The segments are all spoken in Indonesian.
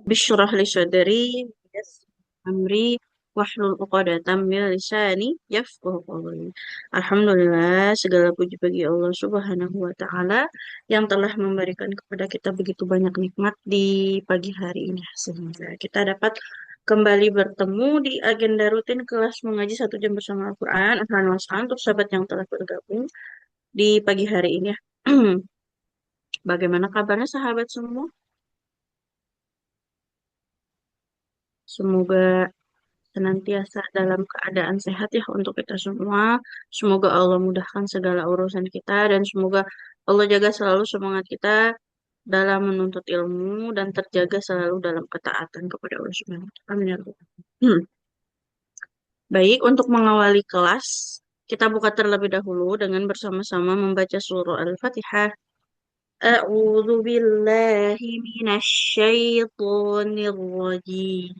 Bishrah li sadri, yassir amri, wahlul 'uqdatam min lisani, yafqahu qawli. Alhamdulillah, segala puji bagi Allah Subhanahu wa taala yang telah memberikan kepada kita begitu banyak nikmat di pagi hari ini sehingga kita dapat kembali bertemu di agenda rutin kelas mengaji 1 jam bersama Al-Quran. Ahlan wa sahlan untuk sahabat yang telah bergabung di pagi hari ini ya. Bagaimana kabarnya sahabat semua? Semoga senantiasa dalam keadaan sehat ya untuk kita semua. Semoga Allah mudahkan segala urusan kita dan semoga Allah jaga selalu semangat kita dalam menuntut ilmu dan terjaga selalu dalam ketaatan kepada Allah Subhanahu wa taala. Amin ya rabbal alamin. Baik, untuk mengawali kelas, kita buka terlebih dahulu dengan bersama-sama membaca surah Al-Fatihah. A'udzu billahi minasy syaithanir rajim.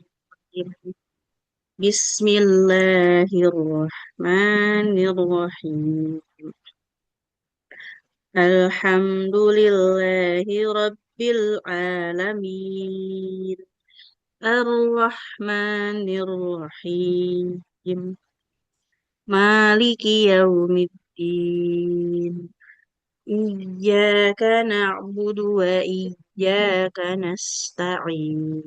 Bismillahirrahmanirrahim. Alhamdulillahi Rabbil Alamin. Ar-Rahmanir-Rahim. Maliki Yaumiddin. Iyyaka na'budu wa iyyaka nasta'in.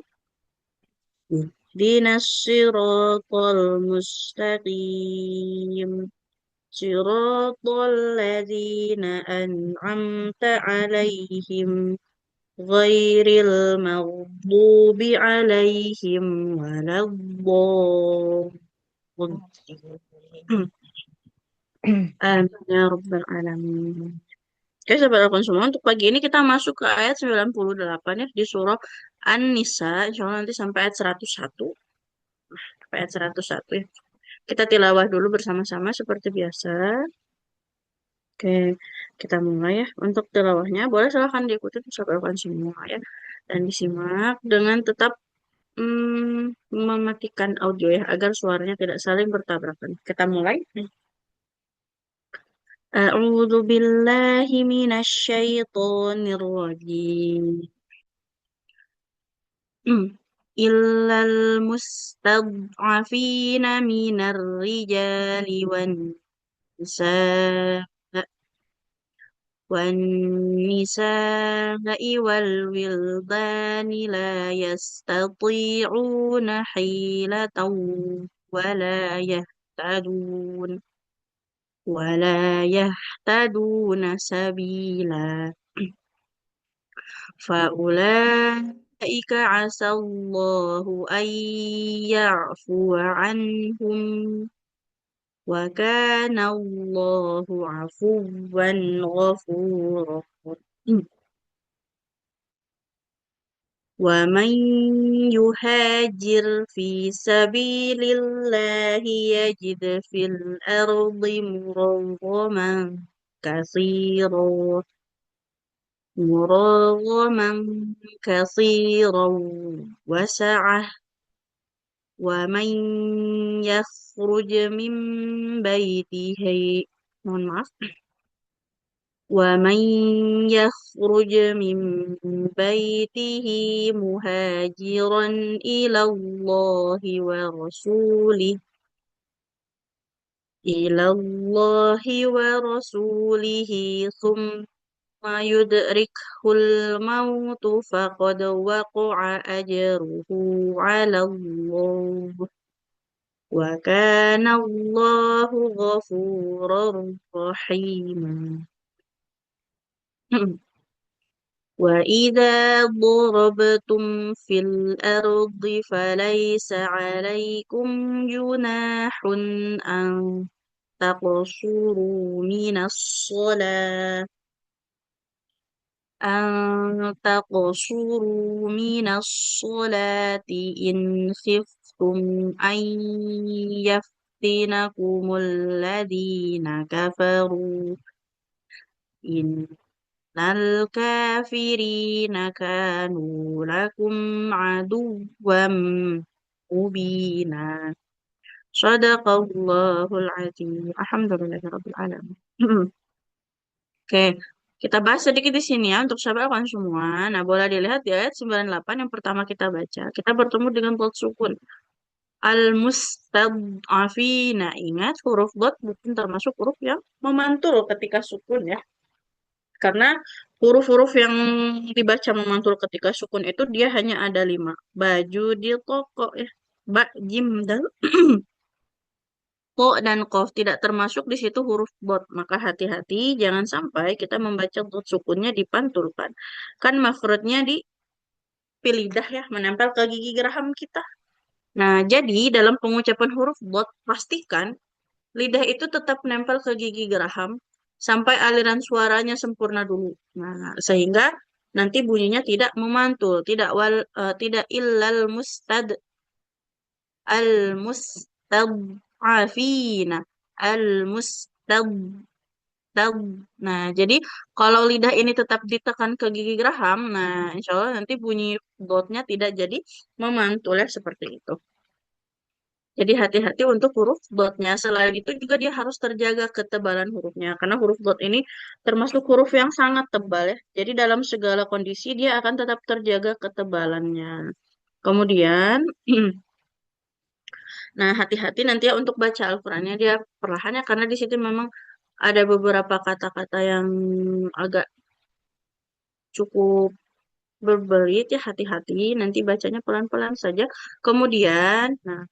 Ihdinas siratal mustaqim. صراط الذين أنعمت عليهم غير المغضوب عليهم ولا الضالين. Amin ya Rabbal Alamin. Oke, sahabat Alkun semua, untuk pagi ini kita masuk ke ayat 98 ya, di surah An-Nisa, insya Allah nanti sampai ayat 101. Sampai ayat 101 ya. Kita tilawah dulu bersama-sama seperti biasa. Oke, kita mulai ya. Untuk tilawahnya, boleh silahkan diikuti sahabat semua ya. Dan disimak dengan tetap mematikan audio ya, agar suaranya tidak saling bertabrakan. Kita mulai. A'udzu billahi minasy syaithanir rajim. Illal mustad'afina minar rijali wan nisa والنساء والولدان لا يستطيعون حيلة ولا يهتدون ولا يهتدون سبيلا فأولئك عسى الله أن يعفو عنهم وكان الله عفوا غفورا ومن يهاجر في سبيل الله يجد في الأرض مراغما كثيرا مراغما كثيرا وسعة ومن يخرج من بيته mohon maaf ومن يخرج من بيته مهاجرا إلى الله ورسوله ثم يدركه الموت فقد وقع أجره على الله وكان الله غفورا رحيما وإذا ضربتم في الأرض فليس عليكم جناح أن تقصروا من الصلاة إن خفتم أن يفتنكم الذين كفروا إن الكافرين كانوا لكم عدوا مبينا صدق الله العظيم الحمد لله رب العالمين. Oke, Kita bahas sedikit di sini ya untuk sahabat akan semua. Nah, boleh dilihat di ayat 98 yang pertama kita baca. Kita bertemu dengan dot sukun. Al-mustad'afina. Ingat, huruf dot bukan termasuk huruf yang memantul ketika sukun ya. Karena huruf-huruf yang dibaca memantul ketika sukun itu dia hanya ada 5. Baju di toko ya. Ba, jim, dal, ko, dan kof. Tidak termasuk di situ huruf bot. Maka hati-hati jangan sampai kita membaca dot sukunnya dipantulkan. Kan makhrajnya di lidah ya, menempel ke gigi geraham kita. Nah, jadi dalam pengucapan huruf dot, pastikan lidah itu tetap nempel ke gigi geraham sampai aliran suaranya sempurna dulu. Nah, sehingga nanti bunyinya tidak memantul, tidak illal mustad'afina, al-mustad. Nah, jadi kalau lidah ini tetap ditekan ke gigi geraham, nah insya Allah nanti bunyi dotnya tidak jadi memantul ya seperti itu. Jadi hati-hati untuk huruf dotnya. Selain itu juga dia harus terjaga ketebalan hurufnya. Karena huruf dot ini termasuk huruf yang sangat tebal ya. Jadi dalam segala kondisi dia akan tetap terjaga ketebalannya. Kemudian, nah hati-hati nanti ya untuk baca Al-Qur'annya dia perlahan ya. Karena di situ memang ada beberapa kata-kata yang agak cukup berbelit ya, hati-hati. Nanti bacanya pelan-pelan saja. Kemudian, nah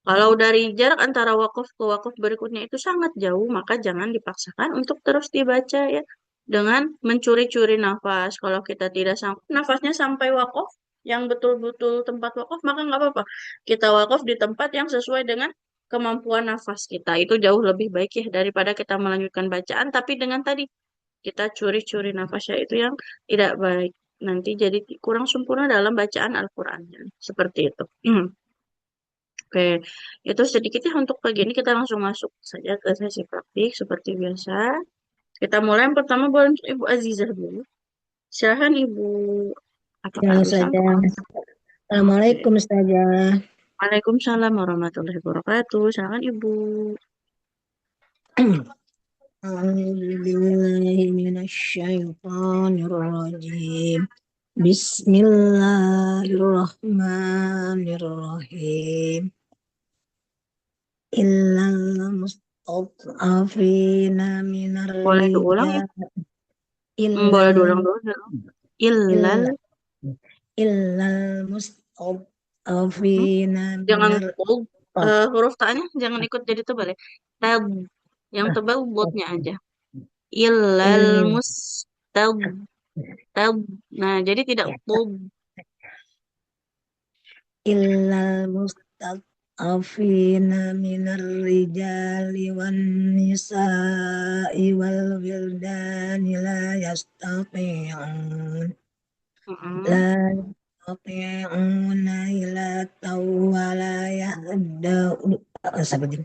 kalau dari jarak antara wakaf ke wakaf berikutnya itu sangat jauh, maka jangan dipaksakan untuk terus dibaca ya dengan mencuri-curi nafas. Kalau kita tidak sampai nafasnya sampai wakaf yang betul-betul tempat wakaf, maka nggak apa-apa. Kita wakaf di tempat yang sesuai dengan kemampuan nafas kita. Itu jauh lebih baik ya daripada kita melanjutkan bacaan, tapi dengan tadi kita curi-curi nafasnya itu yang tidak baik. Nanti jadi kurang sempurna dalam bacaan Al-Qur'annya. Seperti itu. Oke, itu sedikit ya untuk pagi ini kita langsung masuk saja ke sesi praktik seperti biasa. Kita mulai yang pertama boleh untuk Ibu Azizah dulu. Silahkan Ibu, apakah Ya bisa saja. untuk Oke. Assalamualaikum saja. Waalaikumsalam warahmatullahi wabarakatuh. Silahkan Ibu. A'udzubillahiminasyaitonirrajim. Bismillahirrahmanirrahim. Illal mustad'afina minar Boleh diulang ya? rijal. Illal Boleh diulang dulu. Illal, illal illal hmm? mustad'afina Jangan minar bold. Huruf ta'nya jangan ikut jadi tebal ya. Tab. Yang tebal botnya aja. Illal il mustab. Tab. Nah, jadi tidak bold. illal mustad'afina minar rijali wan nisa'i wal wildani la Mm-mm. yastati'una ila tawwala yahda'u sabatin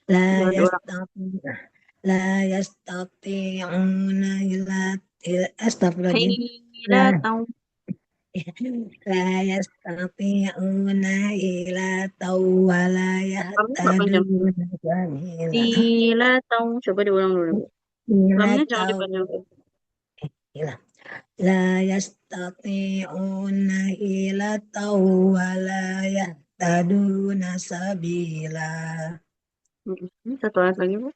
la Boleh diulang. yastati' la yastati'una ila astagfirullahaladzim la Hila tahu. la yastati'una ila tawwala Kamu nggak panjang. yahtaduna sabila Hila tahu. Coba diulang dulu, Bu. ila Lamnya jangan taw dipanjangkan. ila la yastati'una ila tawwala yahtaduna sabila Mm-mm. Satu ayat lagi, Bu.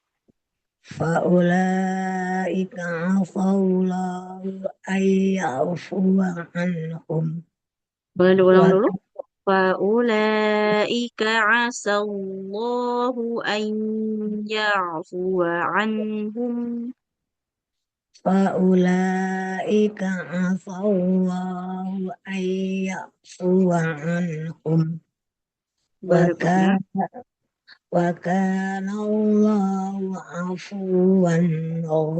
faulaika afallahu ayyafuwa anhum Boleh diulang wa dulu. فَأُولَئِكَ عَسَى اللَّهُ أَن يَعْفُوَ عَنْهُمْ. فأولئك عسى الله أن يعفو عنهم Berikutnya. وكان وكان الله عفوا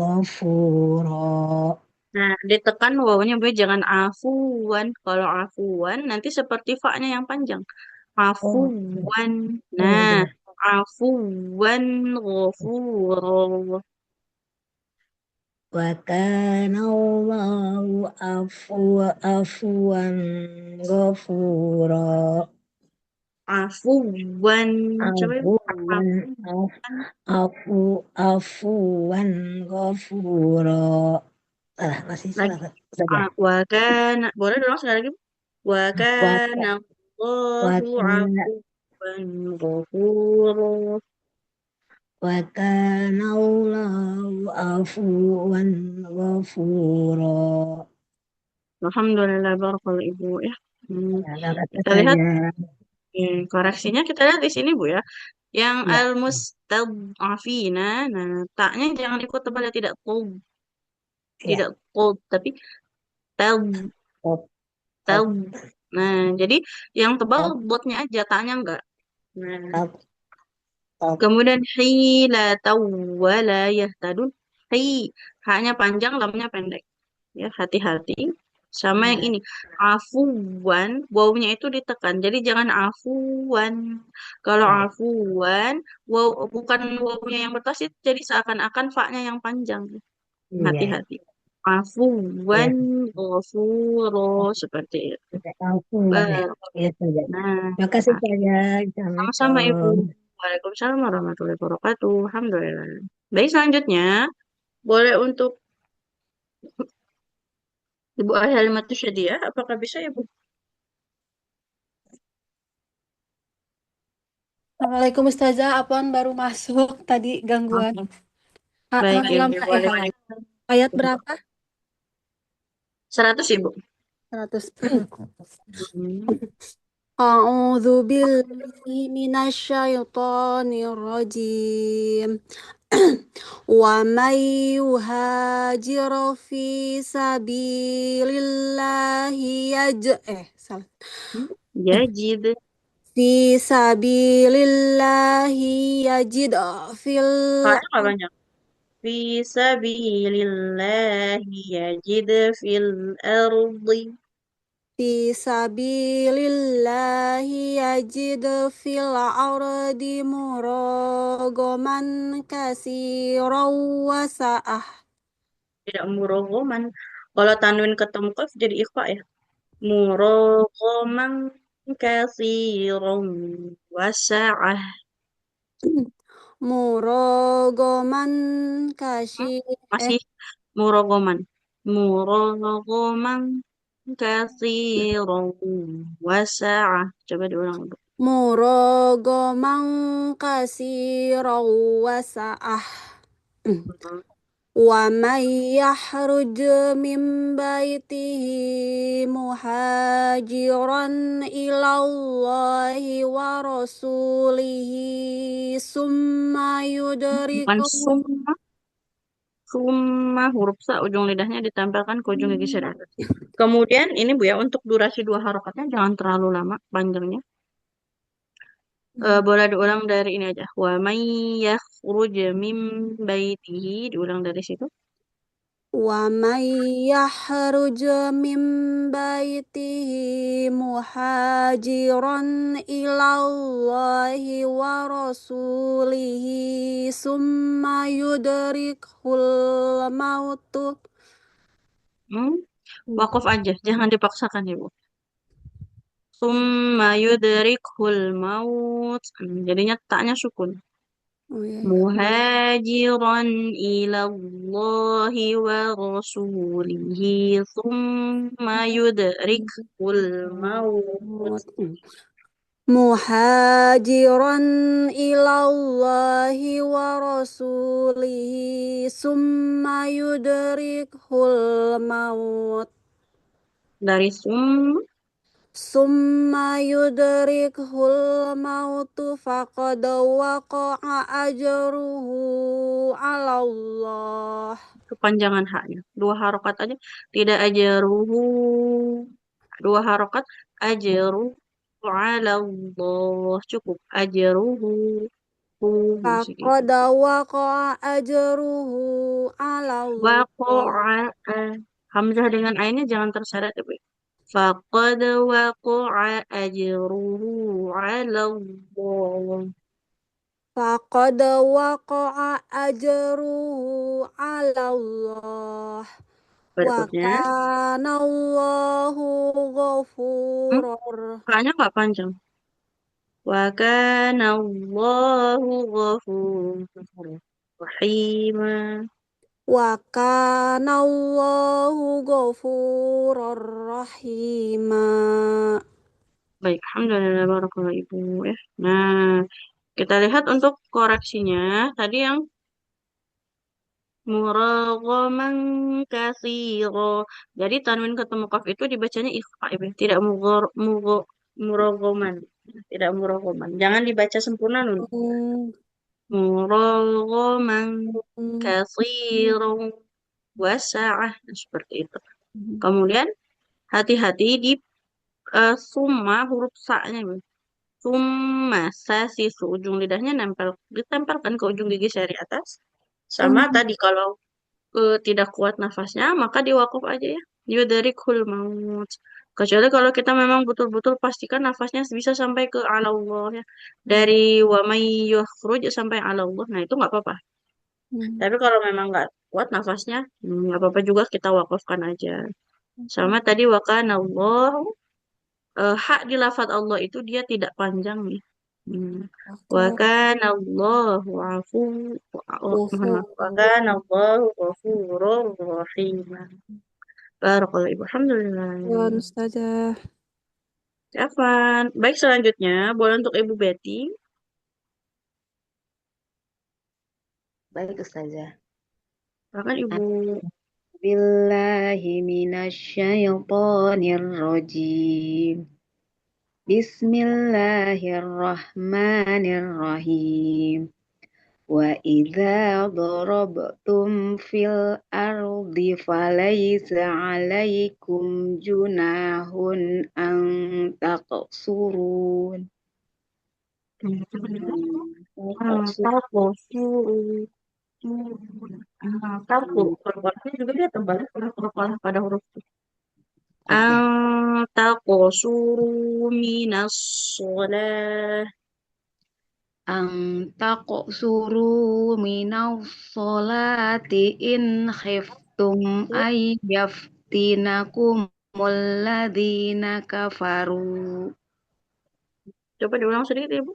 غفورا Nah, ditekan wawunya, Bu. Jangan afuwan. Kalau afuwan, nanti seperti fa-nya yang panjang. oh, Afuwan. oh Nah, benar afuwan ghafura. وكان الله عفوا غفورا Afuwan. Coba Ibu. عفوا Afuwan. عفوا غفورا masih Lagi. salah saja. Wa kana. Boleh dong sekali lagi? Wa Waka, kana Allahu wakana, afuwan ghafura. wakana Allahu afuwan ghafura. Alhamdulillah, barakallahu Ibu ya. Hmm, Ya, kata kita lihat saja. koreksinya kita lihat di sini Bu ya. Yang Ya, al-mustad'afina, nah taknya jangan ikut tebal ya, ya. tidak tob, tapi tab Top, tab. top, Nah, jadi yang tebal top, botnya aja, taknya enggak. Nah, top, top. kemudian hila wala yahtadun. Hi, hanya panjang, lamnya pendek. Ya, hati-hati. Sama yang Ya, ini, afuwan, wawunya itu ditekan. Jadi jangan afuwan. Kalau ya, afuwan, waw bukan wawunya yang bertasit, jadi seakan-akan fa-nya yang panjang. iya, Hati-hati. Afuwan, ya. ghafuro, seperti itu. Tidak afuwan ya. Ya saja. Nah, Makasih nah, saja. sama-sama Ibu. Assalamualaikum. Waalaikumsalam warahmatullahi wabarakatuh. Alhamdulillah. Baik, selanjutnya boleh untuk Ibu Halimatush Syadiah. Apakah bisa ya, Bu? Assalamualaikum Ustazah, Apaan baru masuk tadi gangguan. Oke. Baik, Ibu. Boleh Halaman lanjut. ayat berapa? 100, Ibu. 100. Hmm. A'udzu billahi minasyaitonir rajim. Wa may yuhajir fi sabilillahi salah. Yajid. Fi sabilillahi yajid fil Soalnya nggak banyak. Fisabilillahi yajid fil ardi. Fisabilillahi yajid fil ardi muragaman kasiran wasa'ah. Tidak murogoman. Kalau tanwin ketemu kaf jadi ikhfa ya. Murogoman kasiron wasa'ah. Muragaman Hmm? kasih eh Masih murogoman. Murogoman kasiron wasa'ah. Coba diulang, Ibu. Muragaman kasiran wasa'ah. Hmm. ومن يخرج من بيته مهاجرا إلى الله ورسوله ثم Bukan يدركه summa. Summa huruf sa ujung lidahnya ditempelkan ke ujung gigi sadada. Kemudian ini Bu ya, untuk durasi dua harokatnya jangan terlalu lama panjangnya. Boleh diulang dari ini aja. Wa may yakhruj min baitihi, diulang dari situ. ومن يخرج من بيته مهاجرا إلى الله ورسوله ثم يدركه الموت. Hmm? Wakaf aja, jangan dipaksakan Ibu. Summa yudrikhul maut. Jadinya taknya sukun. Oh iya, iya. Muhajiran ila Allahi wa rasulihi thumma yudrikhul maut. Muhajiran ilallahi wa rasulihi summa yudrikhul maut. Dari Summa yudrikhul mautu faqad waqa'a ajruhu ala Allah. kepanjangan haknya. Dua harokat aja. Tidak ajaruhu. Dua harokat. Ajaru ala Allah. Cukup. Ajaruhu. Hu. Masih gitu. Faqad waqa'a ajruhu ala Allah. Waqa'a. Hamzah dengan ainnya jangan terseret ya, Bu. Faqad waqa'a ajruhu ala Allah. Faqad waqa'a ajruhu 'ala Allah wa Berikutnya. kana Allahu Hmm? ghafurur Kakaknya nggak panjang. Wa kana Allahu ghafurur rahima. Wa kana Allahu ghafurur rahima. Baik, alhamdulillah barakallahu Ibu ya. Nah, kita lihat untuk koreksinya. Tadi yang muraghaman katsira. Jadi tanwin ketemu kaf itu dibacanya ikhfa Ibu. Tidak muraghaman. Tidak muraghaman. Jangan dibaca sempurna nun. Hmm, Muraghaman hmm, katsira wasa'ah. Nah, seperti itu. hmm. Kemudian hati-hati di summa huruf sa-nya. Summa sasisu ujung lidahnya ditempelkan ke ujung gigi seri atas. Sama tadi kalau tidak kuat nafasnya maka diwakaf aja ya. Yudharikul maut. Kecuali kalau kita memang betul-betul pastikan nafasnya bisa sampai ke ala Allah ya. Dari wa may yukhruj sampai ala Allah. Nah, itu nggak apa-apa. Hmm. Tapi kalau memang nggak kuat nafasnya, nggak apa-apa juga kita wakafkan aja. Sama Oke. tadi wakana Allah, hak di lafadz Allah itu dia tidak panjang nih. Hmm. Wa Oke. kana Allahu afu, mohon maaf. Wa Ghafur. kana Allahu ghafurur rahim. Barakallahu Ibu. Alhamdulillah. Ya, Ustazah. Afwan. Baik, selanjutnya boleh untuk Ibu Betty. Baik, Ustazah. Silakan Ibu. Billahi minasyaitonir rajim. Bismillahirrahmanirrahim. Wa idza darabtum fil ardi falaysa 'alaikum junahun an taqsurun. Taqsur. Takosu. Taku. Kalau juga dia tebal pada huruf Oke. Taqsuru minas sholah. Ang taqsuru minash sholati in khiftum ay yaftinakumul ladzina kafaru. Coba diulang sedikit ya, Bu.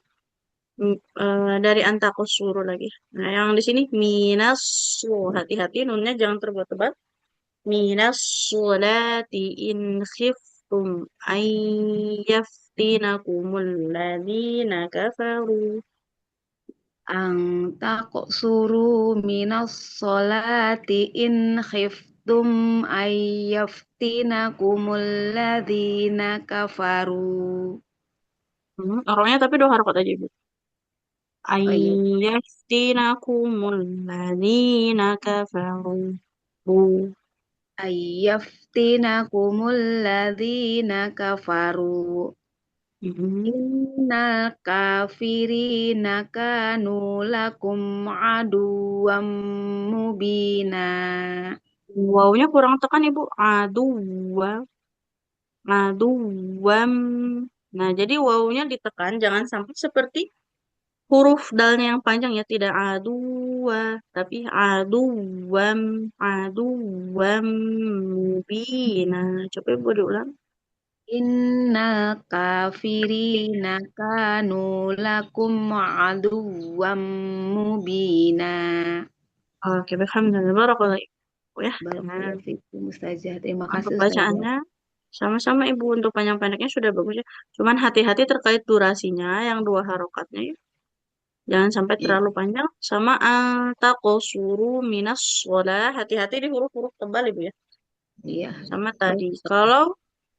Dari antakusuru lagi. Nah, yang di sini minas hati-hati nunnya jangan terbuat tebal. Minas sholati in khiftum ayyaftinakumul ladzina kafaru. Ang taqsuru minas sholati in khiftum ay yaftinakumul ladzina kafaru. Orangnya tapi dua harokat aja, Bu. Oh iya. Ayyaftinakumul ladzina kafaru. Bu. Ayyaftinakumul ladzina kafaru. Mm-mm. Innal kafirina kanu lakum aduwwam mubina. Wawunya kurang tekan, Ibu. Aduwa. Aduwam. Nah, jadi wawunya ditekan. Jangan sampai seperti huruf dalnya yang panjang ya. Tidak aduwa. Tapi aduwam. Aduwam mubina. Coba Ibu diulang. Innal kafirina kanu lakum aduwwam mubina. Oke, alhamdulillah. Barakallahu Ibu ya. Nah, Barakallahu fikum Ustazah. Terima untuk kasih Ustazah. bacaannya sama-sama Ibu untuk panjang pendeknya sudah bagus ya. Cuman hati-hati terkait durasinya yang dua harokatnya ya. Jangan sampai Iya, terlalu panjang sama taqosuru minas sholah. Hati-hati di huruf-huruf tebal Ibu ya. iya. Sama Baik tadi. Ustazah. Kalau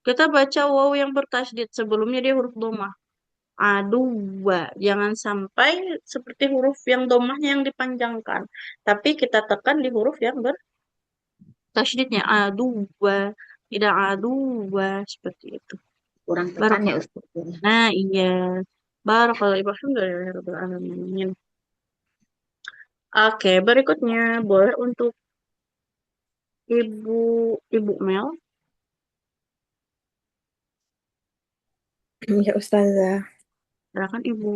kita baca waw yang bertasydid sebelumnya dia huruf domah. Aduwa. Jangan sampai seperti huruf yang domahnya yang dipanjangkan. Tapi kita tekan di huruf yang bertasydidnya. Aduwa. Tidak aduwa. Seperti itu. Kurang tekan ya Barakallah. Ustazah. Nah, iya. Barakallah. Alhamdulillah. Alamin. Oke, berikutnya boleh untuk Ibu Ibu Mel. Ya, Ustazah. Silakan Ibu.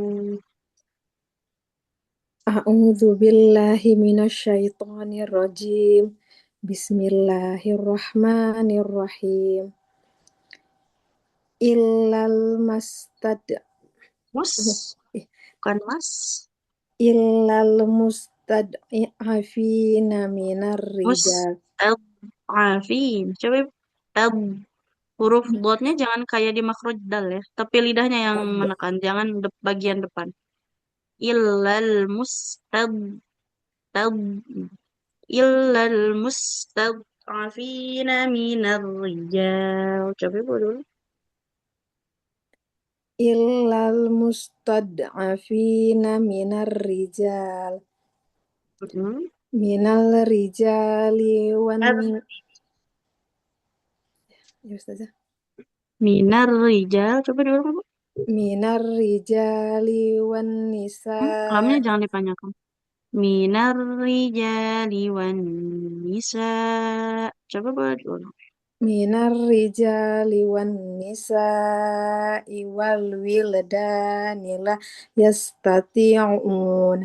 A'udzu billahi minasyaitonir rajim. Bismillahirrahmanirrahim. Illal mastad Mus, bukan Mas. illal mustad'afina minar rijal. Mustad'afin. Coba tab. Huruf dotnya jangan kayak di makhraj dal ya, tapi lidahnya yang menekan, jangan bagian depan. Illal mustad tab illal mustad'afina minar rijal. Coba ibu dulu. Illal mustad'afina minar rijal. Minal rijali wan ya Ustazah. Minar rijal. Coba dulu Bu. Minar rijali wan nisa. Lamnya jangan dipanjangkan. Minar rijali wan nisa. Coba dulu. Minar rijali wan nisa wal wildani la yastati'un.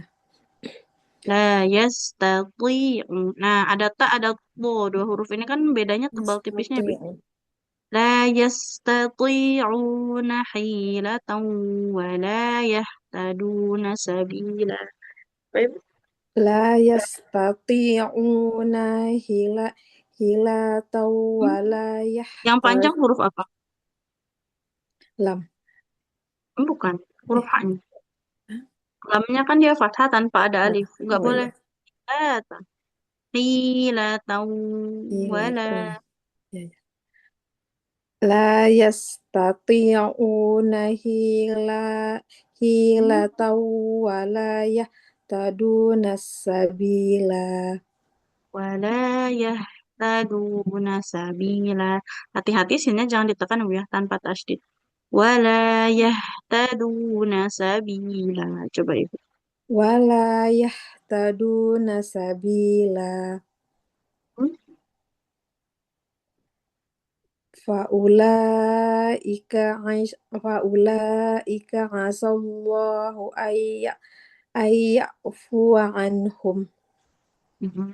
La yastati'u. Nah, ada ta, ada bo. Dua huruf ini kan bedanya tebal tipisnya, Bi. Yastati'un. La yastati'una hilatan wa la yahtaduna sabila. Baik. La yastati'una hilatan wa la Yang panjang huruf apa? lam. Bukan, huruf H-nya. Lamnya kan dia fathah tanpa ada alif. Nggak Oh boleh. iya. Hilatan wala. Hilatan. Ya, ya. La yastati'una hilatan wa la yahtaduna sabila. Wala yahtaduna sabila. Hati-hati sinnya jangan ditekan ya tanpa tasydid. Wala yahtaduna sabila. Coba ibu. Wala yahtaduna sabila. Hmm? Faulaika asallahu ayyafuwa anhum. Mhm.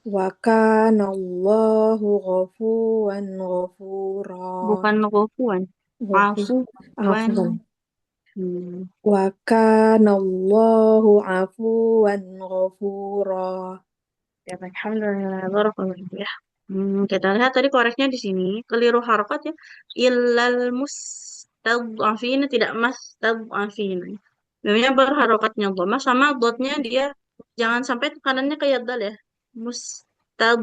Wa kana Allahu ghafuwan ghafura. Bukan ghafuwan. Afuwan. Afwan. Hmm. Wa kana Allahu afuwan ghafura. Ya, alhamdulillah. Barakallahu ya. Kita lihat tadi koreknya di sini. Keliru harokat ya. Illal mustad'afin, tidak mustad'afin. Memangnya berharokatnya dhamma sama dotnya dia jangan sampai tekanannya kayak dal ya. Mustad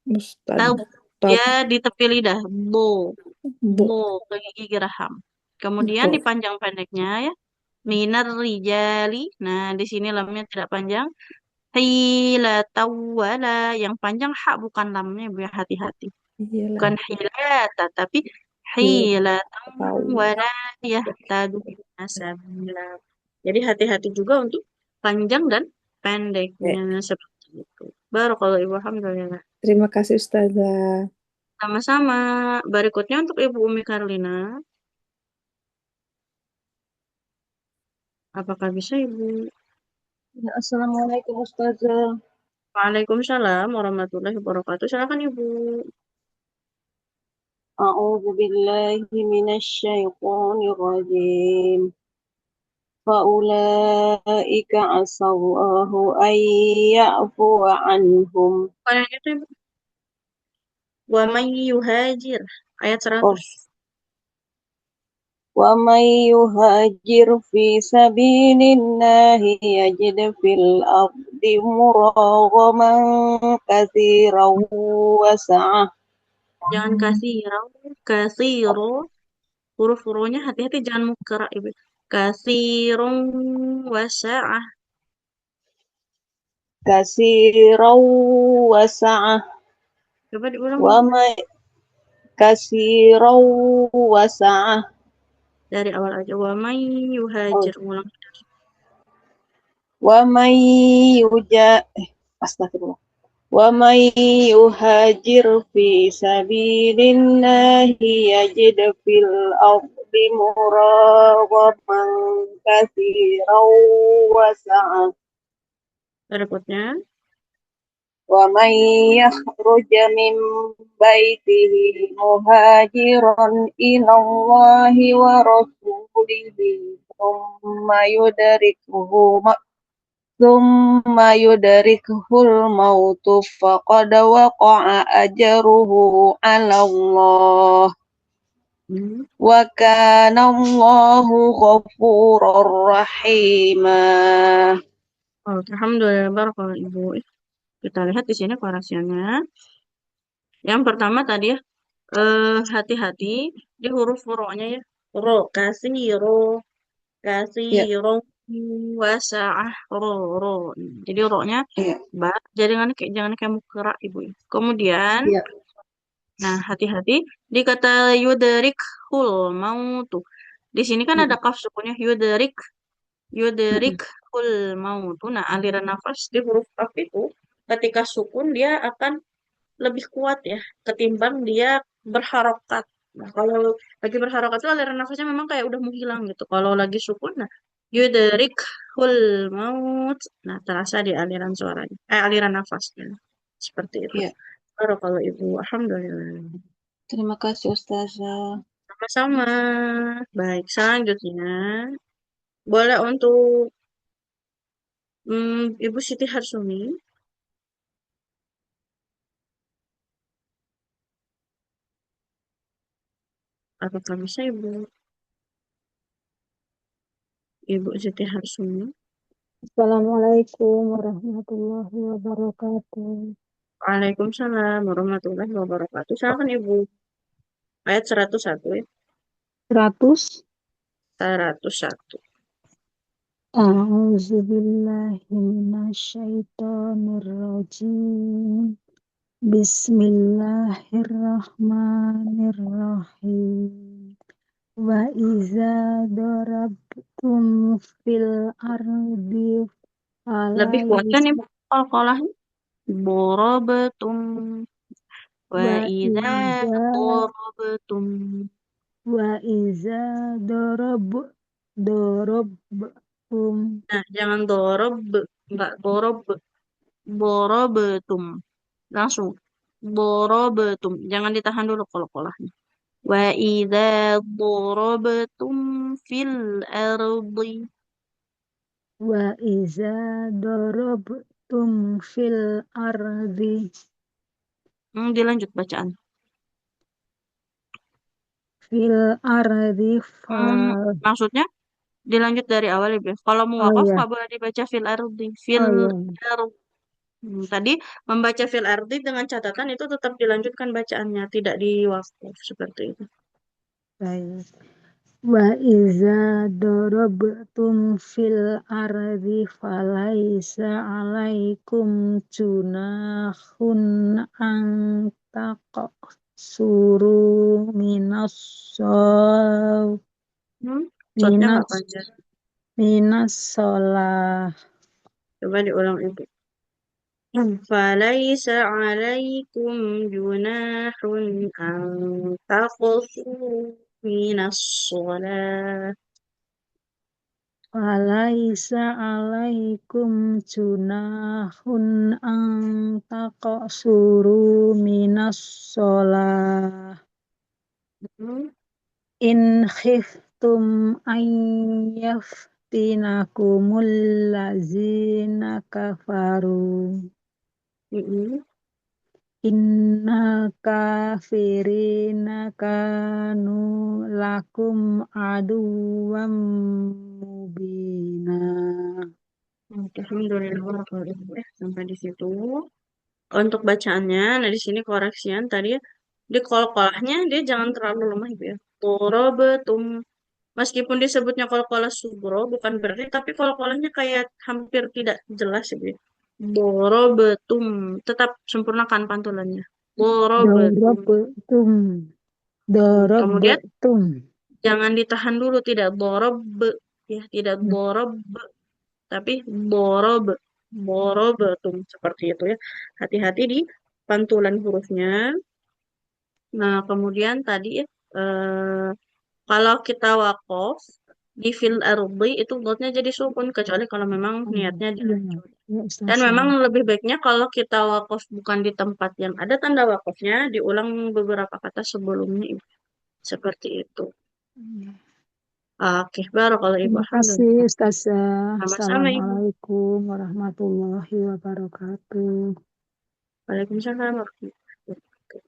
Mustad dia di tepi lidah. Bo. bu Bo ke gigi geraham. Kemudian bu dipanjang pendeknya ya. Minar rijali. Nah, di sini lamnya tidak panjang. Hilata wala. Yang panjang hak bukan lamnya, Bu, ya, hati-hati. iyalah Bukan hilata, tapi iya hilata tahu wala yahtadu sabila. Jadi hati-hati juga untuk panjang dan ya. pendeknya seperti itu. Barakallahu Ibu, alhamdulillah. Terima kasih Ustazah. Sama-sama. Berikutnya untuk Ibu Umi Karlina. Apakah bisa Ibu? Ya, Assalamualaikum Ustazah. Waalaikumsalam warahmatullahi wabarakatuh. Silakan Ibu. A'udzu billahi minasyaitonir rajim. Faulaika asallahu ayyafuwa anhum. Kayak gitu Ibu. Wa may yuhajir. Ayat Oh, 100. wa may yuhajir fi sabilillahi yajid fil ardi muraghaman katsiran wa sa'ah. Jangan kasih ro. Huruf ronya hati-hati jangan mukra Ibu. Kasirun wasa'ah. Katsiran wa sa'ah. Coba diulang Wa Ibu. may katsiran wa sa'ah. Dari awal aja. Wa may Oh, yuhajir. Ulang. wa may astagfirullah. Wa may yuhajir fi sabilillahi yajid fil ardi muraghaman katsiran wa sa'ah. Berikutnya. Wa may yakhruj min baitihi muhajiran ila Allahi wa rasulihi thumma ثم يدركه الموت فقد وقع أجره على الله Hmm. وكان الله غفورا رحيما. Oh, alhamdulillah, barakallahu Ibu. Kita lihat di sini koreksinya. Yang pertama tadi ya, hati-hati di huruf ro-nya ya. Ro, kasiro, Ya, kasiro, wasaah, ro, ro. Jadi ro-nya ya, ba, jadi jangan kayak mukra Ibu. Kemudian, ya. nah hati-hati di kata yuderik hul mau tuh. Di sini kan ada Mm, kaf sukunnya yuderik, yuderik mm, hul mau tuh. Nah aliran nafas di huruf kaf itu ketika sukun dia akan lebih kuat ya ketimbang dia berharokat. Nah, kalau lagi berharokat itu aliran nafasnya memang kayak udah mau hilang gitu. Kalau lagi sukun, nah yuderik hul maut, nah terasa di aliran suaranya, aliran nafasnya seperti itu. ya. Baru kalau Ibu, alhamdulillah. Terima kasih Ustazah. Sama-sama. Baik, selanjutnya boleh untuk Ibu Siti Harsumi. Apakah bisa Ibu Siti Harsumi? Assalamualaikum warahmatullahi wabarakatuh. Waalaikumsalam warahmatullahi wabarakatuh. Silakan Ibu. Ayat 101 ya. 100. 101. A'udzu billahi minasyaitonir rajim. Bismillahirrahmanirrahim. Wa iza darabtum fil ardi Lebih kuat kan falais Ibu qalqalahnya? Borobetum wa wa idza iza borobetum. wa iza darab darabtum Nah, jangan dorob, enggak borob, borobetum. Langsung. Borobetum. Jangan ditahan dulu qalqalahnya. Wa idza borobetum fil ardi. wa iza darabtum fil ardi Dilanjut bacaan. fil ardi fal Maksudnya dilanjut dari awal Ibu. Kalau mau oh wakaf ya nggak boleh dibaca fil ardi. Fil oh ya ardi. Tadi membaca fil ardi dengan catatan itu tetap dilanjutkan bacaannya, tidak diwakaf seperti itu. baik wa iza darabtum fil ardi falaisa alaikum junahun an taqsuru minas Hmm? Shotnya nggak minas panjang. minas sholah. Coba diulang Ibu. فليس عليكم جناح أن تقصروا من الصلاة. Walaisa alaikum junahun an taqsuru minas sholah Hmm? in khiftum an yaftinakumul lazina kafaru Mm-mm. innal kafirina kanu lakum aduwwam mubina. Oke, alhamdulillah kalau Ibu ya sampai di situ. Untuk bacaannya, nah di sini koreksian tadi ya, di kolkolahnya dia jangan terlalu lemah Ibu ya. Torobetum. Meskipun disebutnya kolkolah subro, bukan berarti, tapi kolkolahnya kayak hampir tidak jelas Ibu ya. Borobetum. Tetap sempurnakan pantulannya. Borobetum. Dorobetum, Kemudian dorobetum. jangan ditahan dulu, tidak borob, ya, tidak borob, tapi borob, borobetum seperti itu ya. Hati-hati di pantulan hurufnya. Nah, kemudian tadi ya, kalau kita wakof di fil ardi itu dotnya jadi sukun kecuali kalau memang niatnya Iya, dilanjut. ya Dan Ustazah. memang lebih baiknya kalau kita wakof bukan di tempat yang ada tanda wakofnya, diulang beberapa kata sebelumnya Ibu. Seperti itu. Oke, barakallahu Ibu. Terima kasih Alhamdulillah. Ustazah. Sama-sama Ibu. Assalamualaikum warahmatullahi wabarakatuh. Waalaikumsalam warahmatullahi wabarakatuh.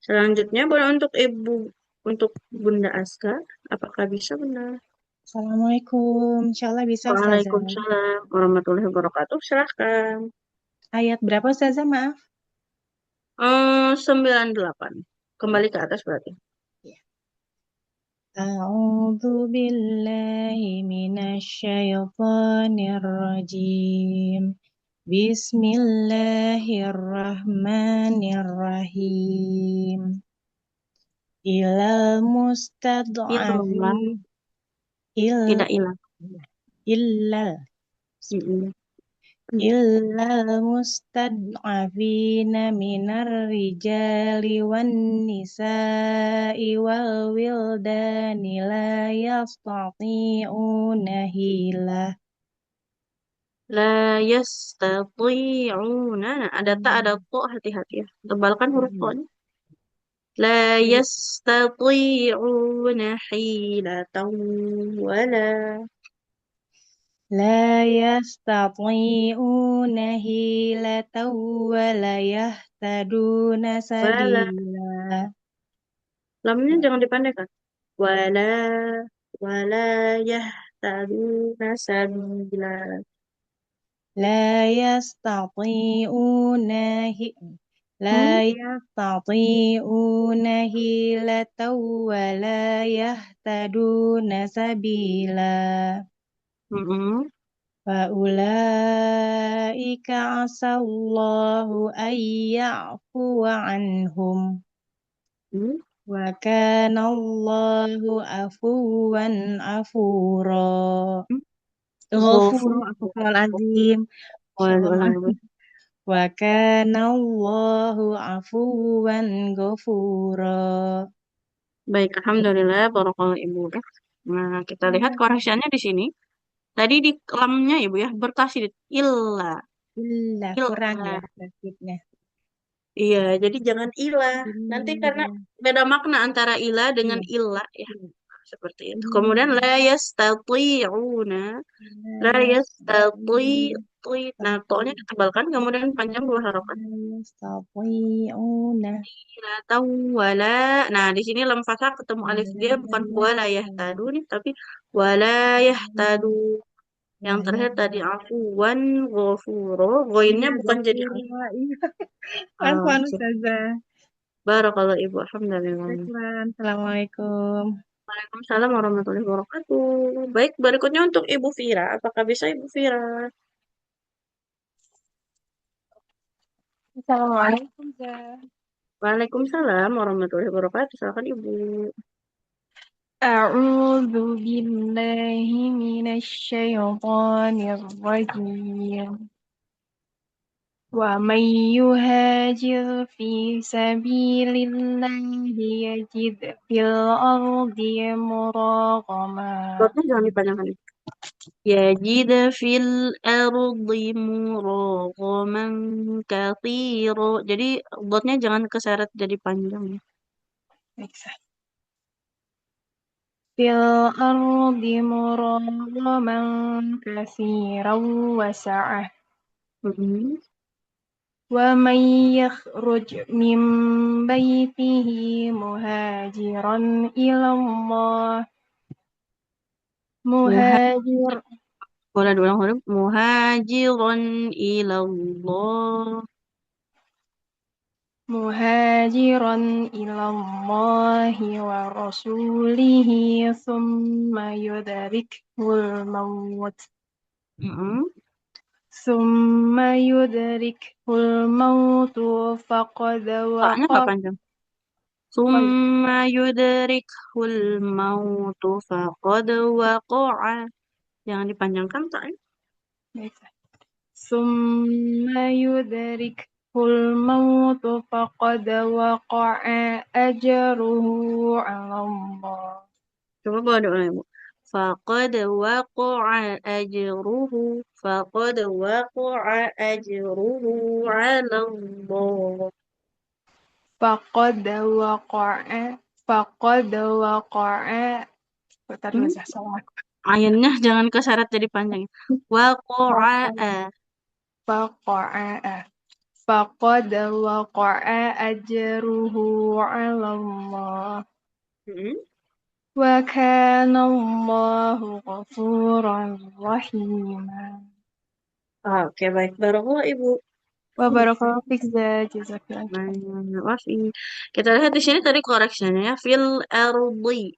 Selanjutnya boleh untuk Ibu, untuk Bunda Aska. Apakah bisa Bunda? Assalamualaikum, insya Allah bisa Ustazah. Waalaikumsalam warahmatullahi wabarakatuh. Silahkan. Ayat berapa Ustazah, maaf? 98. Kembali ke atas berarti. A'udzu billahi minasyaitonir rajim. Bismillahirrahmanirrahim. Ilal Ilah, mustad'afin tidak ilah. illal Mm-mm. illal mustad'afina minar rijali wan nisa'i wal wildani la yastati'una hilah. La yastati'una. Nah, ada ta, ada to, hati-hati ya. Tebalkan huruf to-nya. La yastati'una hilatan wala La yastati'una hilatan wa la yahtaduna wala. sabila. Lamnya jangan dipandaikan. Wala wala yahtaduna sabila. La yastati'una La Hmm? yastati'una hilatan wa la yahtaduna sabila. Mm-mm. Faulaika asallahu an ya'fuwa anhum. Hmm? Wa kana Allahu afuwan afura. Hmm? Ghafura, Ghafur. astagfirullahaladzim. Ulang Insyaallah. Wa kana Allahu afuwan ghafura. Baik, alhamdulillah, barakallahu Ibu ya. Nah, kita lihat koreksiannya di sini. Tadi di lamnya Ibu ya, bertasydid illa. Illa kurang Illa. ya tasdidnya. Iya, jadi jangan ilah. Nanti karena Illa. beda makna antara ilah dengan Iya. illa ya. Seperti itu. Kemudian Illa. la yastati'una. La yastati'i. Nah, to-nya ditebalkan, kemudian panjang dua harokat. Yastati'una. La tahu wala. Nah, di sini lam fathah ketemu alif dia bukan wala yahtadu nih, tapi wala yahtadu. Yang terakhir tadi afuwan ghafuro. Goinnya Iya, bukan jadi alif. ghafura. Iya. Ah, Afwan sip. Ustazah. Barakallahu Ibu. Alhamdulillah. Syukran. Assalamualaikum. Waalaikumsalam warahmatullahi wabarakatuh. Baik, berikutnya untuk Ibu Vira. Apakah bisa Ibu Vira? Assalamualaikum, Zah. Waalaikumsalam warahmatullahi wabarakatuh. Silakan Ibu. أعوذ بالله من الشيطان الرجيم ومن يهاجر في سبيل الله يجد في الأرض مراغما Dotnya jangan dipanjangkan. Yajid fil ardi muraghaman katsira. Jadi dotnya jangan keseret jadi panjang. في الأرض مراغما كثيرا وسعة Mm-mm. ومن يخرج من بيته مهاجرا إلى الله Muha مهاجر Boleh diulang huruf. Muhajiron ilallah. مهاجرا إلى الله ورسوله ثم يدركه الموت Mm-mm. ثم يدركه الموت فقد Taknya nggak وقع panjang. Summa yudrikhul mautu faqad waqa'a. Jangan dipanjangkan taknya. ثم يدركه الموت فقد وقع أجره على الله Coba boleh diulang Ibu. Faqad waqa'a ajruhu. Faqad waqa'a ajruhu 'ala Allah. فقد وقع فقد وقع Bentar Hmm? Ustazah, salah aku. Ainnya jangan keseret jadi panjang. Waqa'a. Waqa'a. Faqad waqa'a ajruhu 'ala Allah. Hmm? Wa kana Allahu ghafuran rahima. Oke, baik. Barakallah Ibu. Wa barakallahu fik jazakallahu khairan. Maaf ini. Kita lihat di sini tadi koreksinya ya. Fil ardi.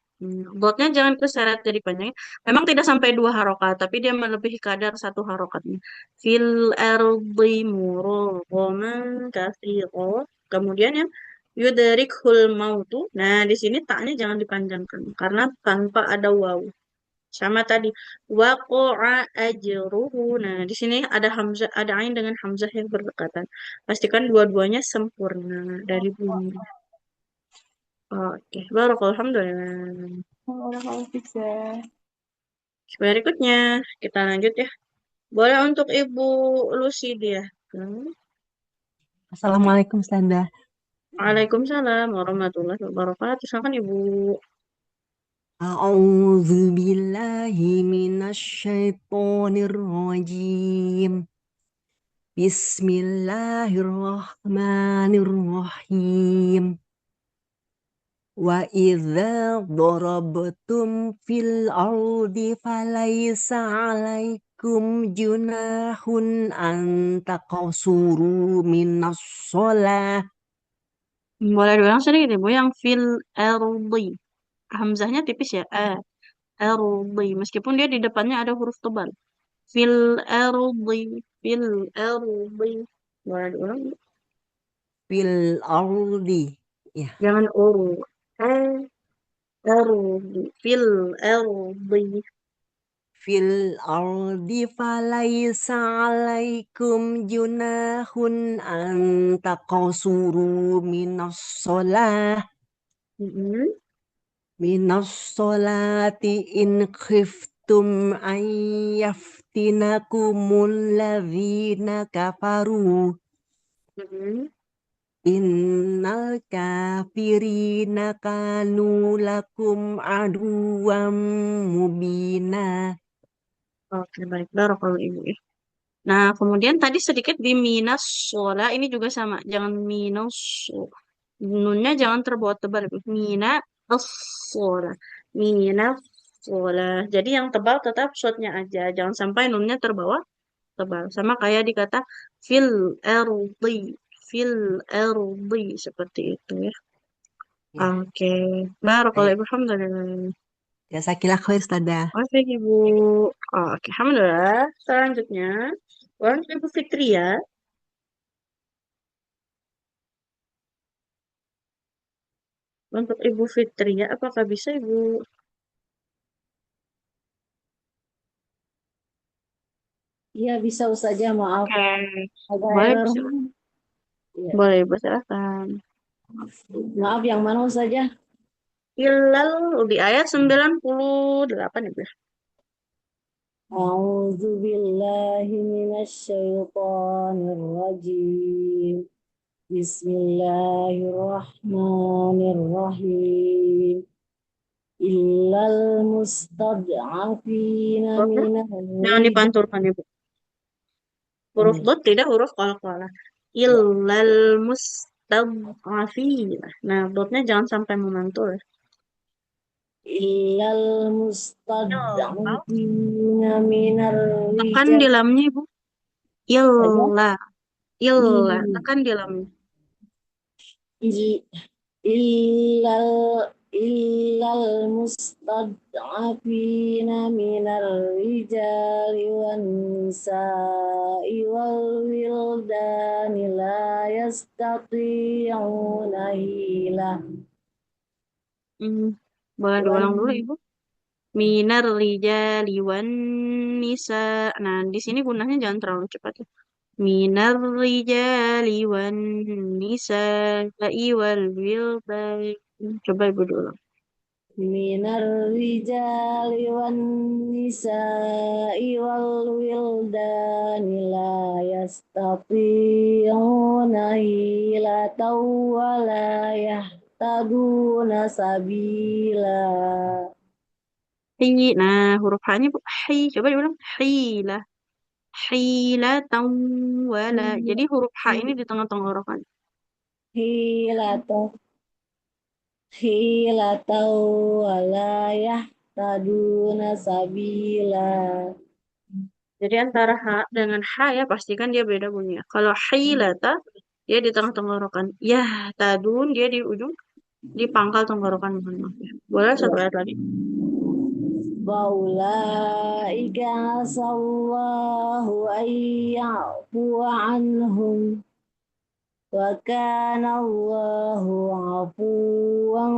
Dotnya jangan keseret jadi panjang. Memang tidak sampai 2 harokat, tapi dia melebihi kadar 1 harokatnya. Fil ardi murghaman katsira. Kemudian ya yudrikhul mautu. Nah, di sini taknya jangan dipanjangkan karena tanpa ada waw. Sama tadi waqa'a ajruhu. Nah, di sini ada hamzah, ada ain dengan hamzah yang berdekatan. Pastikan dua-duanya sempurna dari bunyi. Oke, barakallahu alhamdulillah. Wa barakallahu fik Zah. Berikutnya kita lanjut ya. Boleh untuk Ibu Lucidia. Assalamualaikum Ustazah. Waalaikumsalam warahmatullahi wabarakatuh. Silakan Ibu. A'udzu billahi minasyaitonir rajim. Bismillahirrahmanirrahim. Wa idza darabtum fil ardi falaysa 'alaikum junahun an taqsuru minas shalah. Boleh diulang sedikit Ibu yang fil ardi. Hamzahnya tipis ya. Ardi. Meskipun dia di depannya ada huruf tebal. Fil ardi. Fil ardi. Boleh diulang? Fil ardi. Ya. Jangan uru. Ardi. Fil ardi. Fil ardi falaysa 'alaikum junahun an taqsuru Mm-mm. minas sholati in khiftum an yaftinakumul ladzina kafaru Mm-mm. innal kafirina kanu lakum aduwwam mubina. Oke, baik. Barakallahu Ibu ya. Nah, kemudian tadi sedikit di minas sola ini juga sama. Jangan minus so. Nunnya jangan terbawa tebal. Ibu. Mina sola. Mina sola. Jadi yang tebal tetap shotnya aja. Jangan sampai nunnya terbawa tebal. Sama kayak dikata fil ardi. Fil ardi. Seperti itu ya. Ya, Oke. Barakallahu baik. Ibu. Alhamdulillah. Jasakillah khair, Ustazah. Oke, Ibu. Oke, Alhamdulillah. Selanjutnya, untuk Ibu Fitria. Untuk Ibu Fitria, apakah bisa Ibu? Iya bisa Ustazah, maaf. Oke. Agak Boleh, error. bisa. Iya. Boleh, Ibu, silakan. Maaf, yang mana Ustazah? Hilal di ayat 98, Ibu. A'udzu billahi minasyaitonir rajim. Bismillahirrahmanirrahim. Illal mustad'afina Hurufnya minal jangan rijal. dipantulkan, Ibu. Huruf dot tidak huruf qalqalah. Illal mustad'afina. Nah, dotnya jangan sampai memantul. Illal Illal. mustad'afina minal Tekan rijal. di lamnya, Ibu. Saja. Illa. Illa. I- Tekan di lamnya. i- illal illal mustad'afina minal rijali wan nisa'i wal wildani la yastati'una hila Hmm. Boleh wan diulang dulu, Ibu. Minar rijali wan nisa. Nah, di sini gunanya jangan terlalu cepat ya. Minar rijali wan nisa wal wildan. Coba Ibu dulu. minar rijali wan nisa'i wal wildani la yastati'una hilatan wa la yahtaduna sabila. Hi. Nah, huruf H-nya hi. Coba diulang. Hila. Hila wala. Jadi huruf H ini di tengah tenggorokan. Hilata hilata wala yahtaduna sabila. Jadi antara H dengan H ya pastikan dia beda bunyinya. Kalau hilata dia di tengah tenggorokan. Ya, tadun dia di ujung di pangkal tenggorokan. Mohon maaf ya. Boleh satu ayat lagi. Faulaika asallahu ayyafu anhum wa kana Allahu afuwan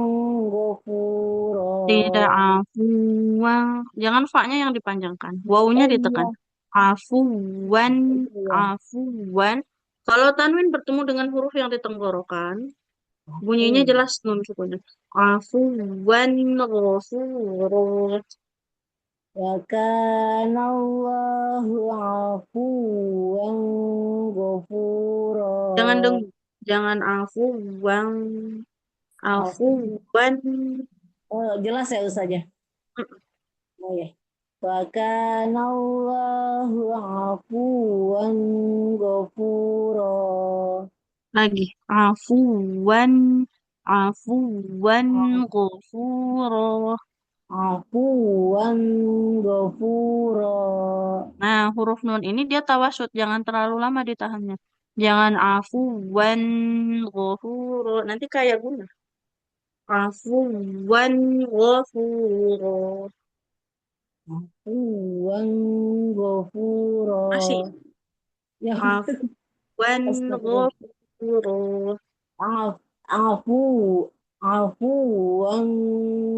ghafura. Tidak afuwan. Jangan fa-nya yang dipanjangkan. Wawunya Oh ditekan. iya, Afuwan, itu ya. afuwan. Kalau tanwin bertemu dengan huruf yang ditenggorokan, bunyinya jelas nun sukunya. Afuwan ghafura. Wa kana Allahu afuwan ghafura. Jangan dengung. Jangan afuwan. Afuwan. Oh, jelas ya Ustazah? Oh ya. Wa kana Allahu afuwan ghafura. Lagi. Afuwan. Afuwan ghafura. Afuwan ghafura. Nah, huruf nun ini dia tawasud, jangan terlalu lama ditahannya. Jangan afuwan ghafuro. Nanti kayak guna. Afuwan ghafuro. Afuwan ghafura. Masih. Ya, Afuwan astagfirullah. ghafuro. Af, afu, afuwan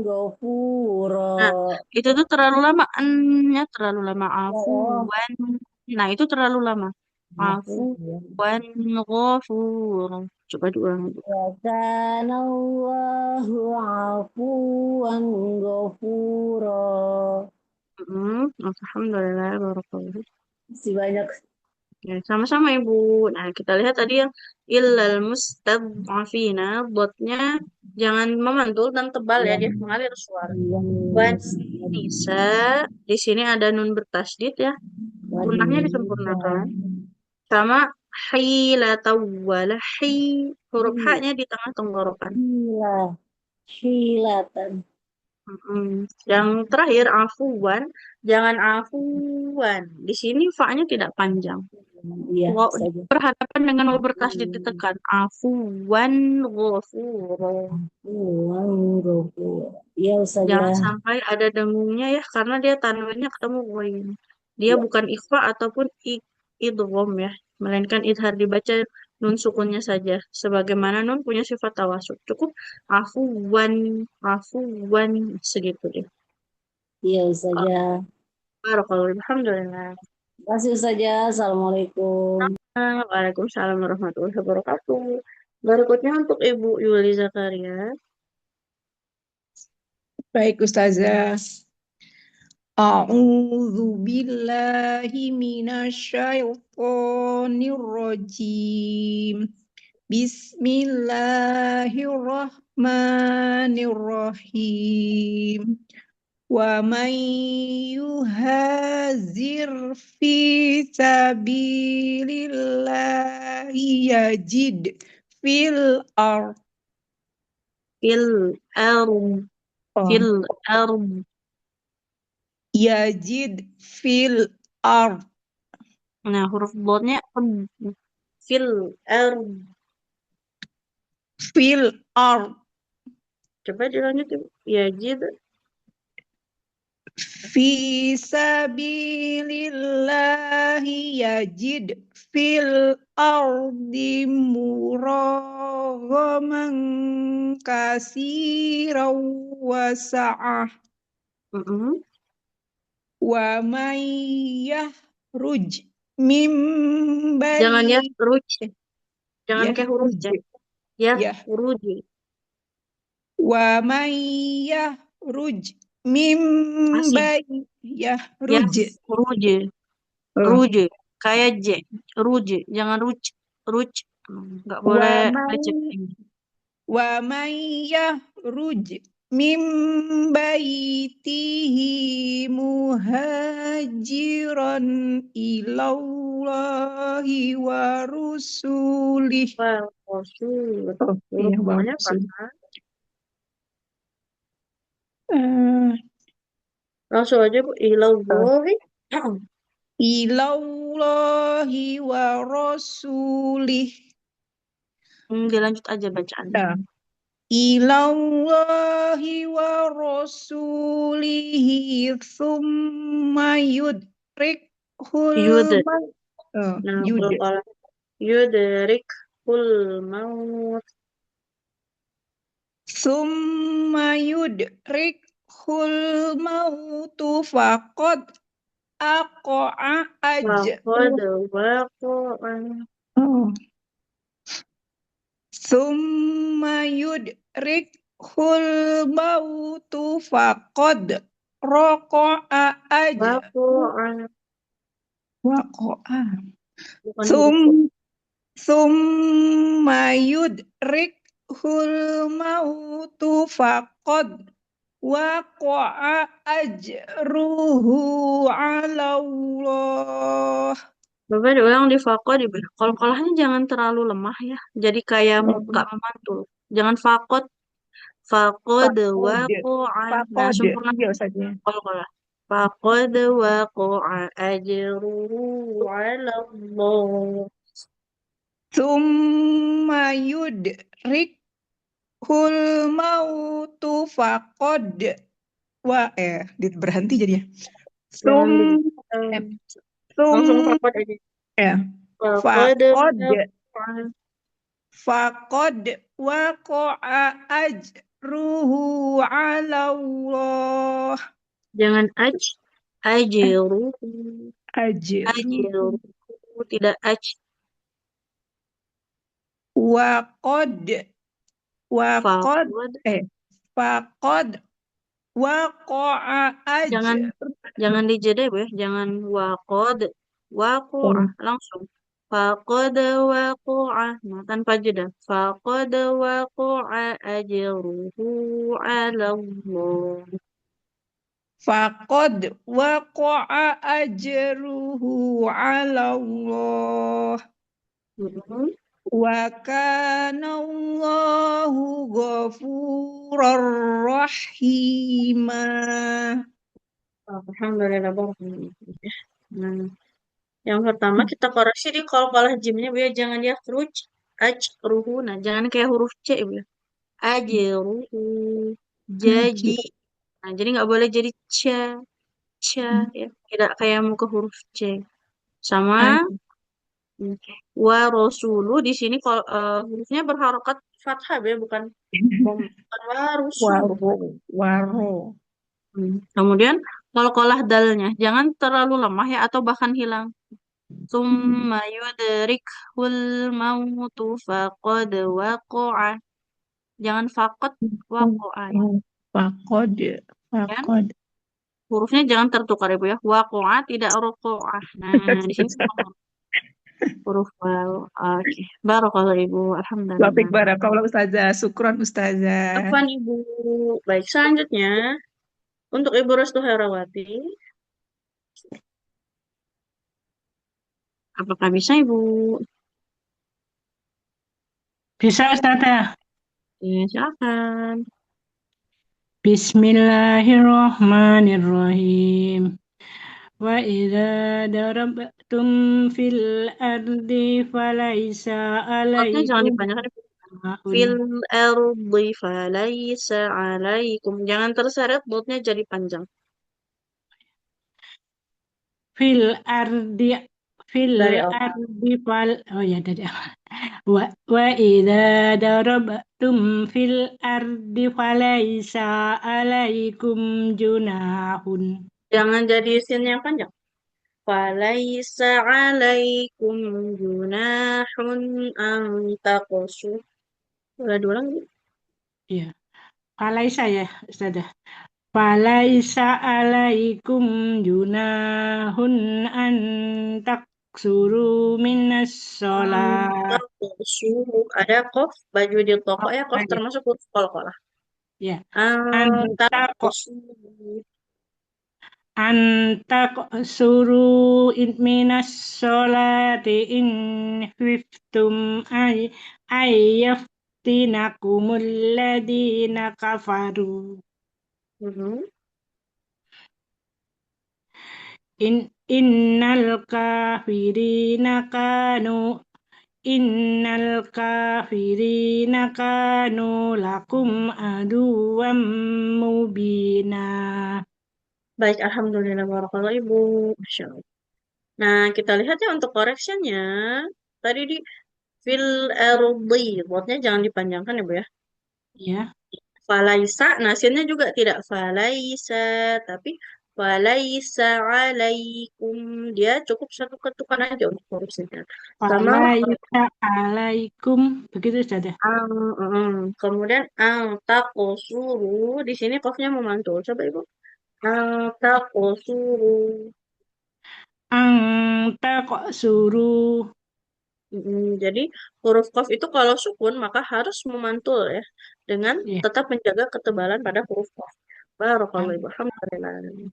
ghafura. Nah, itu tuh terlalu lama. N-nya terlalu lama. Oh, Afuwan. Nah, itu terlalu lama. afuwan. Afuwan ghafuro. Coba diulang. Wa kana Allahu afuwan ghafura. Alhamdulillah. Barakallahu. Masih banyak. Ya, sama-sama Ibu. Nah, kita lihat tadi yang illal mustad'afina, botnya jangan memantul dan tebal ya, Yang dia mengalir suara. yang Wan nisa, di sini ada nun bertasydid ya, gunanya disempurnakan. Sama hila tawwala hi, huruf H-nya di tengah tenggorokan. Hila, hilatan. Yang terakhir afuwan, jangan afuwan. Di sini fa-nya tidak panjang. Iya, Wow, saja. berhadapan dengan waw bertasydid ditekan. Afuwan ghafura. Uang ghafura. Iya, Jangan saja. sampai ada dengungnya ya, karena dia tanwinnya ketemu ghain. Dia Iya, bukan ikhfa ataupun idgham ya, melainkan idhar dibaca nun sukunnya saja. Sebagaimana nun punya sifat tawasud. Cukup afuwan, afuwan segitu deh. iya saja. Barakallahu. Alhamdulillah. Terima kasih saja. Assalamualaikum. Waalaikumsalam warahmatullahi wabarakatuh. Berikutnya untuk Ibu Yuli Zakaria. Baik Ustazah. A'udzu billahi minasyaitonir rajim. Bismillahirrahmanirrahim. Wa man yuhazir fi sabilillahi yajid fil ard. Fil arm. Fil arm. Yajid fil ard. Nah, huruf dotnya fil arm. Fil ard. Coba dilanjut Ibu. Yajid. Fi sabilillahi yajid fil ardi muraghaman kasiran wasa'ah. Wa man yahruj min Jangan ya bani ruj. Jangan kayak huruf yahruj. C. Ya, Ya. ruj. Wa man yahruj min Masih. bani Ya, yahruj. ruj. Oh. Ruj. Kayak J. Ruj. Jangan ruj. Ruj. Nggak boleh lecet ini. Wa man yahruj min baitihi muhajiran ilallahi wa rusulih. Wa rasul. Oh Huruf iya, wa bawahnya rusul. fathah. Langsung aja Bu. Ilallahi. Ilallahi wa rasulih. Dilanjut aja bacaannya. Ya. Ilallahi wa rasulihi thumma yudrikhul Yud. maut. Nah, Yud. kalau yudrikhul maut. Thumma yudrikhul mautu faqad aqa'a Waqad ajruh. waqa'a. Oh. Thumma yudrikhul mautu faqad raqa'a ajruh. Waqa'a. Waqa'a. Bukan huruf Thum Thumma yudrikhul mautu faqad waqa'a ajruhu 'ala Allah. Bapak diulang di faqad di Qalqalahnya jangan terlalu lemah ya. Jadi kayak nggak memantul. Jangan faqad. Faqad Faqad. waqa'a. Nah, Faqad. sempurna Iya saja. qalqalah. Faqad waqa'a ajruhu 'ala Allah. Thumma yudrikhul mautu faqad berhenti jadinya. Jangan Thum langsung thum faqad aja. ya. Faqad Faqad Faqad waqa'a ajruhu 'ala Allah. jangan ajruhu. Ajruhu. Tidak Waqad Waqad faqad. Faqad waqa'a Jangan dijeda Bu ya. Jangan waqad waqa'ah langsung. Faqad waqa'ah. Nah, tanpa jeda. Faqad waqa'a ajruhu 'ala Allah. Faqad waqa'a ajruhu 'ala Allah. Wa kana Allahu ghafurar rahima. Alhamdulillah barakallahu. Nah, yang pertama kita koreksi di qalqalah jimnya Bu ya, jangan dia ajruhu. Nah, jangan kayak huruf C Bu ya. Ajruhu. Jadi. Nah, jadi nggak boleh jadi ca ya. Tidak kayak muka huruf C. Sama wa rasulu di sini kalau hurufnya berharokat fathah ya, bukan wa rusulu. Waro. Kemudian qalqalah dalnya jangan terlalu lemah ya atau bahkan hilang. Summa yudrikhul mautu faqad waqa'a. Jangan faqad waqa'a ya. Faqad. Kan? Hurufnya jangan tertukar ya Bu ya. Waqa'a tidak raqa'ah. Nah, di sini huruf waw. Oke. Barakallahu Ibu. Alhamdulillah. Wafik barakallah Ustazah. Syukron Ustazah. Afwan Ibu. Baik, selanjutnya untuk Ibu Restu Herawati. Apakah bisa Ibu? Bisa Ustazah. Ya, silakan. Bismillahirrahmanirrahim. Wa idza darabtum fil ardi falaisa Shotnya jangan alaikum dipanjangkan. Fil ardi falaisa alaikum. Jangan terseret, dotnya jadi panjang. fil ardi Dari awal. ardi fal oh ya dari awal. Wa idza darabtum fil ardi falaisa alaikum junahun. Jangan jadi sin yang panjang. Falaisa alaikum junahun an taqsu. Udah diulang gitu. Iya. Falaisa ya Ustazah. Falaisa alaikum junahun an taksuru minas sholat. Taqsu. Ada kof, baju di toko ya, kof termasuk huruf qalqalah. Ya. Antakus. Suru minas sholati in khiftum ayyaftinakumul ladina kafaru. Mhm. Innal kafirina kanu Innal kafirina kanu lakum aduwwam mubina. Baik, alhamdulillah barakallah Ibu. Masya Allah. Nah, kita lihat ya untuk correctionnya. Tadi di fil ardi, buatnya jangan dipanjangkan ya Bu ya. Ya, Falaisa, nasinnya juga tidak falaisa, tapi falaisa alaikum. Dia cukup satu ketukan aja untuk huruf singkat. Sama falaisa alaikum begitu saja. kemudian ang takosuru di sini kofnya memantul. Coba Ibu. Ang takosuru. Anta kok suruh Jadi huruf qaf itu kalau sukun maka harus memantul ya dengan ya. tetap menjaga ketebalan pada huruf qaf. Barakallahu Ibu. Alhamdulillah.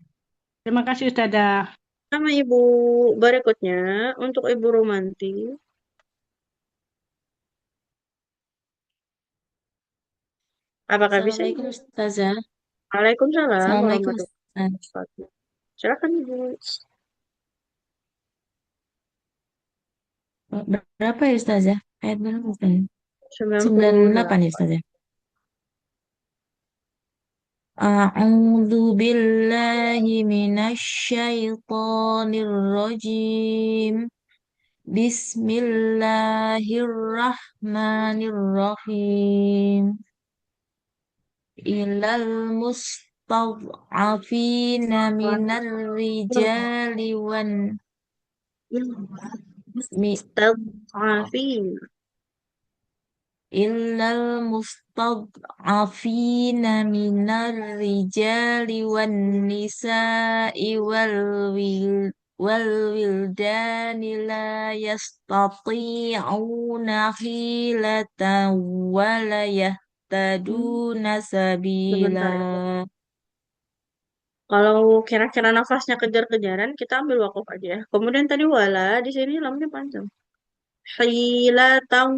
Terima kasih Ustazah. Sama Ibu berikutnya untuk Ibu Romanti. Apakah bisa Assalamualaikum Ibu? Ustazah. Waalaikumsalam Assalamualaikum warahmatullahi Ustazah. wabarakatuh. Silakan Ibu. Berapa ya Ustazah? Ayat berapa Ustazah? 98 ya 98. Ustazah. A'udzu billahi minasy syaithanir rajim. Bismillahirrahmanirrahim. Ilal mustad'afina minal rijali wan mi, Mustad'afin. illal mustad'afina minal rijali wan nisa'i wal wildani la yastati'una hilatan wa la yahtaduna sabila. Sebentar Ibu. Kalau kira-kira nafasnya kejar-kejaran, kita ambil wakaf aja ya. Kemudian tadi wala, di sini lamnya panjang. Hilatan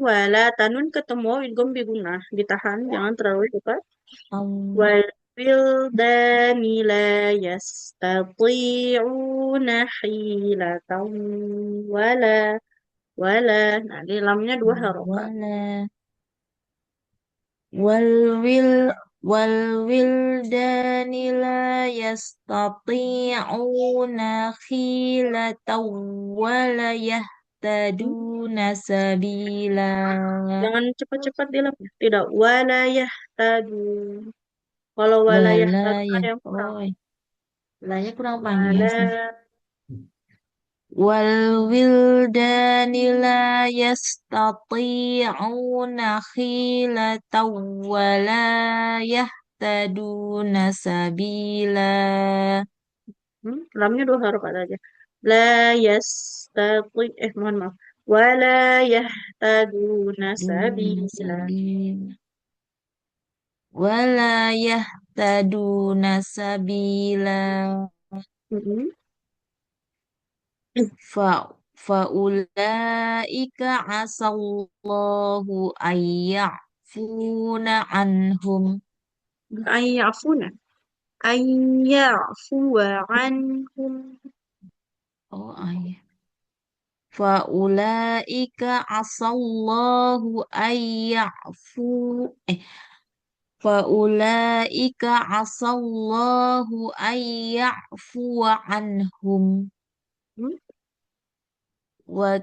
wala tanun ketemu idgham bigunah. Ditahan, jangan terlalu cepat. Allah. Wal wildani la yastati'una hilatan wala wala. Nah, di lamnya dua harokat. Wala wal wil wal wildani la yastati'una khilatan wala yahtaduna sabila. Jangan cepat-cepat di lamnya. Tidak walayah tadu. Kalau walayah Wala tadu ya ada yang kurang. oh lanya kurang panjang ya Wala Ustaz. Wal wildani la yastati'una khilatan wala yahtaduna sabila. lamnya dua harokat aja. La yastati mohon maaf. Wala yahtaduna Duna sabila. sabila. Wala yahtaduna sabila. Mm-mm. Fa faulaika asallahu ayyafuna anhum. Ayyafuna. Ayyafuwa anhum. Oh ayah. Faulaika asallahu ayyafu faulaika asallahu ayyafuwa anhum. Hmm? Wa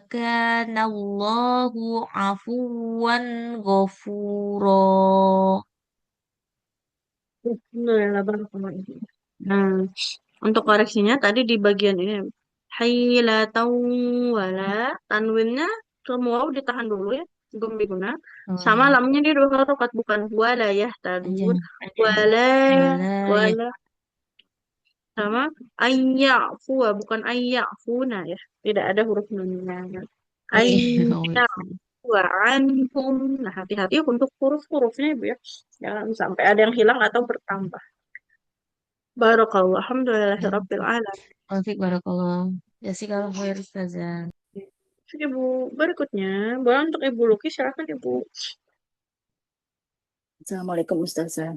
kana Allahu afuwan ghafura. Alhamdulillah, barakallahu. Nah, untuk koreksinya tadi di bagian ini hailatau wala tanwinnya semua ditahan dulu ya guna Oh sama iya. lamnya dia dua harokat bukan wala ya tadun Jangan. wala Wala ya. wala sama ayyafuwa bukan ayyafuna ya tidak ada huruf nunnya Oh iya. Oh, ayyafu iya. wa anhum. Nah, hati-hati untuk huruf-hurufnya Ibu ya. Jangan sampai ada yang hilang atau bertambah. Barakallah. Alhamdulillahirabbil alamin. Wafik barakallah. Jazakallah khair Ustazah. Ibu berikutnya, boleh untuk Ibu Luki, silakan Ibu. Assalamualaikum Ustazah.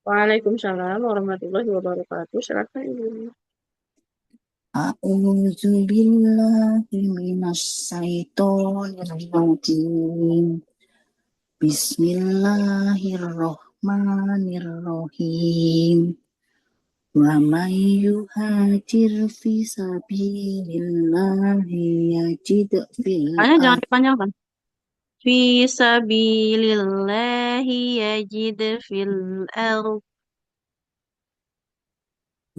Waalaikumsalam warahmatullahi wabarakatuh. Silakan Ibu. A'udzu billahi minasyaitonir rajim. Bismillahirrahmanirrahim. Wa may yuhajir fi sabilillahi yajid fil Jangan ard dipanjangkan. Fi sabilillahi yajid fil ardh.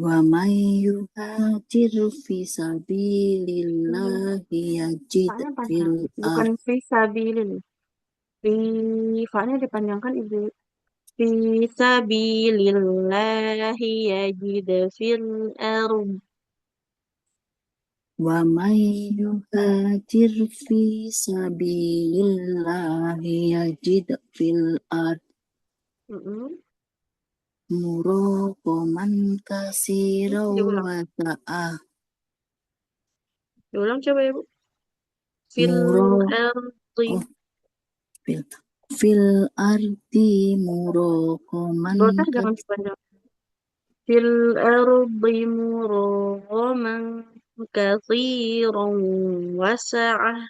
wa may yuhajir fi sabilillahi yajid Fa-nya panjang, fil bukan ard fi sabilin. Fi, fa-nya dipanjangkan Ibu. Fi sabilillahi yajid fil ardh. wa may yuhajir fi sabilillahi yajid fil ard muraqaman kasirau Diulang. wa ta'ah Diulang coba Ibu. Fil ardi. oh, fil ardi muraqaman Boleh jangan dipanjang. Fil ardi muraghaman katsiran wasa'ah.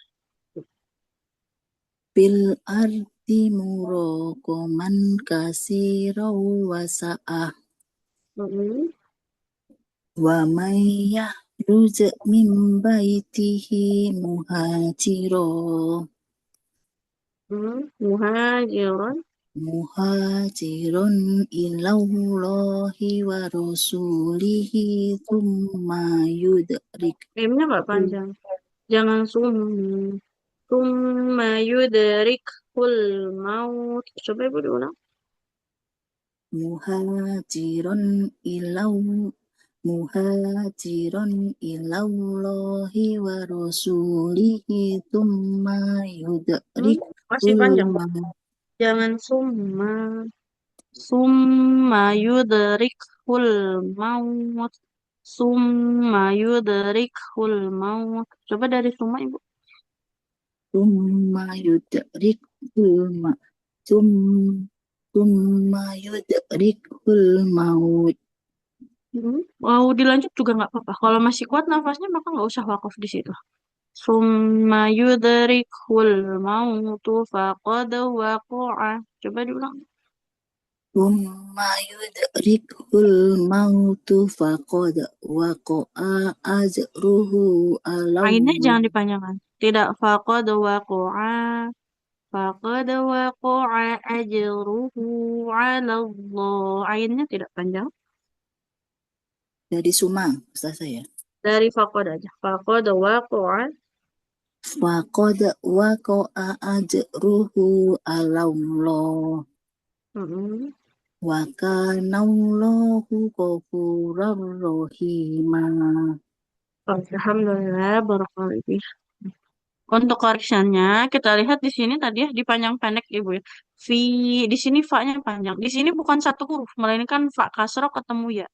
fil ardi muraqaman kasirau wa sa'ah wa may yahruj min baitihi Muhajiran. muhajirun ilallahi wa rasulihi thumma yudrik Mimnya nggak panjang. Jangan summa yudrikhul maut. Coba Ibu diulang. muhajirun ilallahi wa rasulihi thumma yudrik Masih panjang, Bu. Jangan summa yudrikhul maut. Summa yudrikhul maut. Coba dari summa Ibu. thumma yudrikhul maut Mau dilanjut juga nggak apa-apa. Kalau masih kuat nafasnya maka nggak usah wakaf di situ. Summa yudrikhul mautu faqad waqa'a. Coba diulang. thumma yudrikhul mautu faqad waqa'a ajruhu Ainnya alallah jangan dipanjangkan. Tidak faqad waqa'a. Faqad waqa'a ajruhu 'ala Allah. Ainnya tidak panjang. dari Suma Ustaz saya Dari faqad aja. Faqad waqa'a. faqad waqa'a ajruhu alallah wa kana Allahu ghafurar rahima. Alhamdulillah, barakallahu. Untuk correctionnya, kita lihat di sini tadi ya, dipanjang pendek Ibu ya. Fi, di sini fa-nya panjang. Di sini bukan satu huruf, melainkan fa kasroh ketemu ya.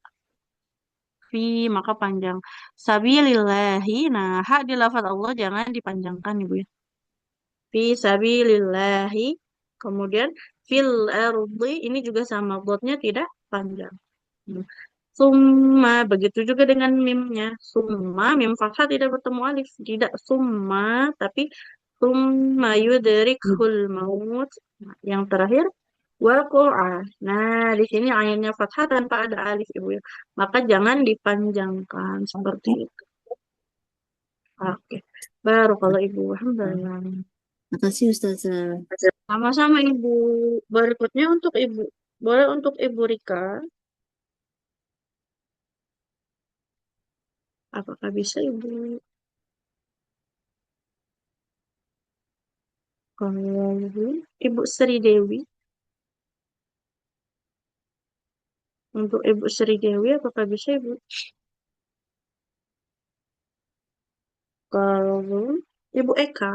Fi, maka panjang. Sabilillahi, nah, hak di lafaz Allah jangan dipanjangkan Ibu ya. Fi sabilillahi. Kemudian, fil ardi, ini juga sama. Dotnya tidak panjang. Summa, begitu juga dengan mimnya. Summa, mim fathah tidak bertemu alif. Tidak summa, tapi summa yudrikhul maut. Nah, yang terakhir, waqa'a. Nah, di sini ainnya fathah tanpa ada alif, Ibu ya. Maka jangan dipanjangkan seperti itu. Oke. Baru kalau Ibu. Alhamdulillah. Makasih Ustazah. Sama-sama Ibu. Berikutnya untuk Ibu. Boleh untuk Ibu Rika. Apakah bisa Ibu? Kalau Ibu Sri Dewi. Untuk Ibu Sri Dewi, apakah bisa Ibu? Kalau Ibu Eka,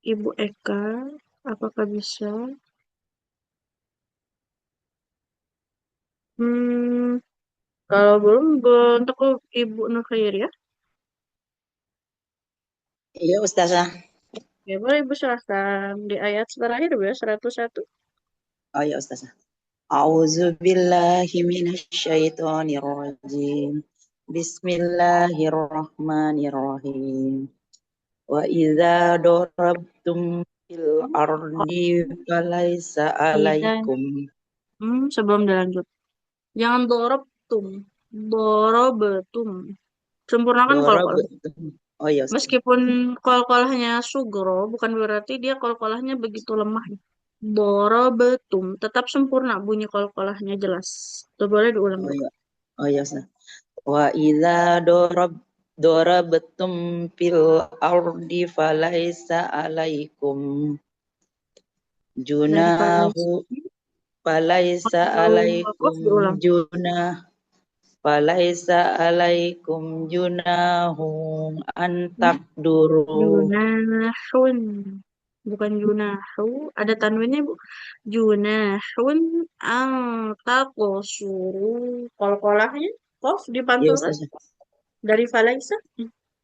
Ibu Eka, apakah bisa? Kalau belum, untuk Ibu Nur ya. Iya, Ustazah. Ya, boleh Ibu silahkan di ayat terakhir ya, 101. Oh iya, Ustazah. A'udzu billahi minasyaitonir rajim. Bismillahirrahmanirrahim. Wa idza darabtum fil ardi falaisa alaikum. Sebelum dilanjut. Jangan dorobtum. Dorobetum. Sempurnakan kol-kol. Darabtum. Oh iya, Ustazah. Meskipun kol-kolahnya sugro, bukan berarti dia kol-kolahnya begitu lemah. Dorobetum. Tetap sempurna bunyi kol-kolahnya jelas. Itu boleh diulang. Oh iya. Oh iya, Ustazah. Wa idza darabtum fil ardi falaisa alaikum junahu falaisa alaikum junah falaisa alaikum junahum antakduru junahun, bukan junahu, ada tanwinnya Bu. Junahun antakosuru, kol-kolahnya kof dipantulkan dari falaisa.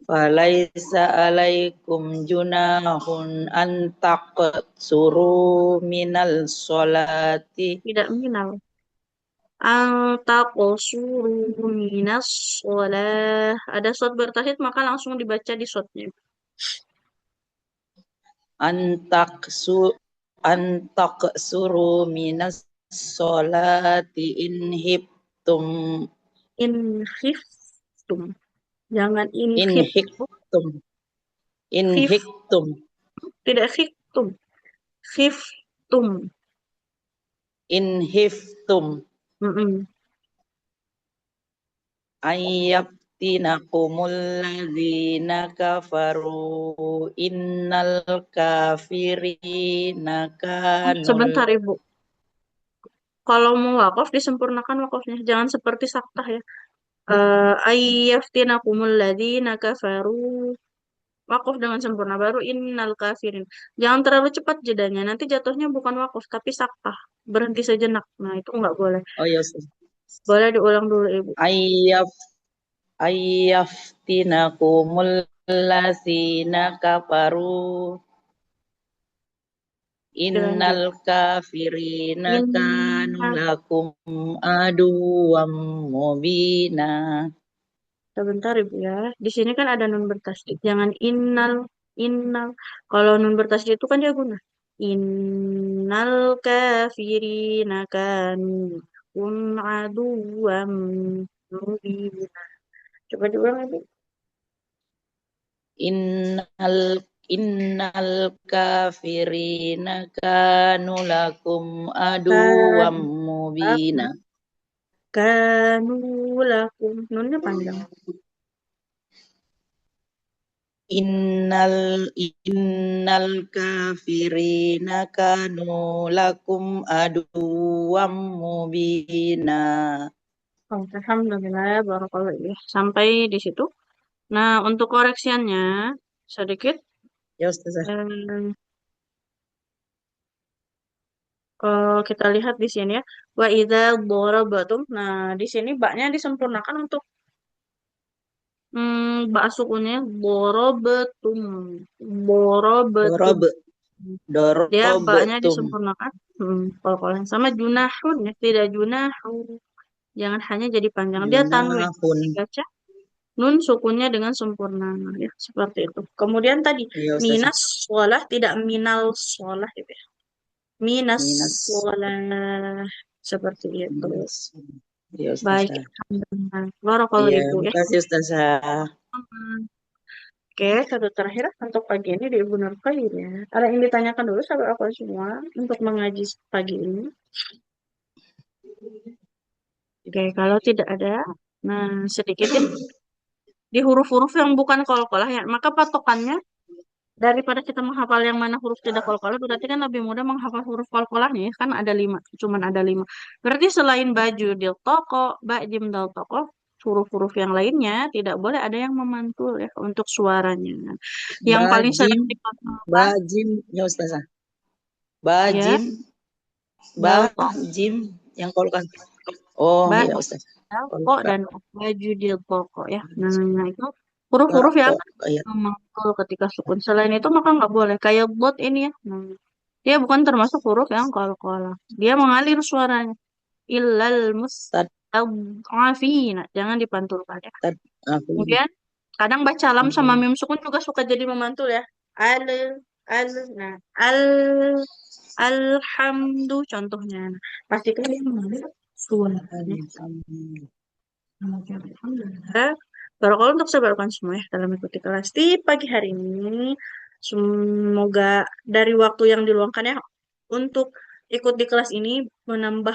Falaisa alaikum junahun antaksuru minal sholati. Tidak minal. Antakosuru minas sholah. Ada shot bertahdid maka langsung dibaca di shotnya. Antaksuru minas sholati inhibtum. Jangan inhibtum. Tidak hiktum. Hiftum. Inhibtum. Ayyabtinakumul ladzina kafaru innal kafirina kanul. Sebentar Ibu. Kalau mau wakaf disempurnakan wakafnya, jangan seperti saktah ya. Ayyabtinakumul ladzina kafaru. Wakaf dengan sempurna baru innal kafirin. Jangan terlalu cepat jedanya, nanti jatuhnya bukan wakaf tapi saktah. Berhenti sejenak. Nah, itu nggak boleh. Oh iya. Boleh diulang dulu Ibu. Ayyabtinakumul ladzina kafaru innal kafirina kanu lakum aduwwam mubina. Sebentar Ibu ya. Di sini kan ada nun bertasydid. Jangan innal. Kalau nun bertasydid itu kan dia guna. Innal kafirina kanu lakum aduwwam mubina. Coba diulang Ibu. Innal kafirina kanu lakum aduwwam mubina. Kanu lakum. Nunnya panjang. Innal kafirina kanu lakum aduwwam mubina. Alhamdulillah, barakallahu. Sampai di situ. Nah, untuk koreksiannya sedikit. Ya, Ustazah. Kita lihat di sini ya. Wa idza darabatum. Nah, di sini baknya disempurnakan untuk bak sukunnya darabatum. Dia baknya disempurnakan. Kalau yang sama junahun ya, tidak junahu. Jangan hanya jadi panjang. Dia tanwin. Baca nun sukunnya dengan sempurna ya, seperti itu. Kemudian tadi minas sholah, tidak minal sholah gitu ya. Minas sholah, seperti itu. Baik, alhamdulillah. Barakallahu Ibu ya. Terima kasih Ustazah. Oke, satu terakhir untuk pagi ini di Ibu Nur ya. Ada yang ditanyakan dulu sahabat aku semua untuk mengaji pagi ini? Oke, kalau tidak ada, nah sedikit ya. Di huruf-huruf yang bukan qalqalah ya, maka patokannya daripada kita menghafal yang mana huruf tidak qalqalah, berarti kan lebih mudah menghafal huruf qalqalahnya ya, kan ada 5, cuman ada 5. Berarti selain baju dil toko, ba jim dal toko, huruf-huruf yang lainnya tidak boleh ada yang memantul ya untuk suaranya. Yang paling sering Bajim, dipantulkan bajim, ya Ustazah. ya Bajim, dal ko, bajim, yang kalau kan. Oh, ba iya Ustaz. dal Kalau ko Kak, dan baju dil poko ya. Nah itu huruf-huruf yang kok, iya. memantul ketika sukun. Selain itu maka nggak boleh. Kayak bot ini ya. Nah, dia bukan termasuk huruf yang qalqalah. Dia mengalir suaranya. Illal Tad, mustad'afina. Jangan dipantulkan ya. aku ini. Kemudian kadang baca lam sama mim sukun juga suka jadi memantul ya. Al, nah, alhamdu contohnya. Nah, pastikan dia mengalir suaranya. Alhamdulillah. Kalau untuk sahabatkan semua ya dalam mengikuti kelas di pagi hari ini. Semoga dari waktu yang diluangkan ya untuk ikut di kelas ini menambah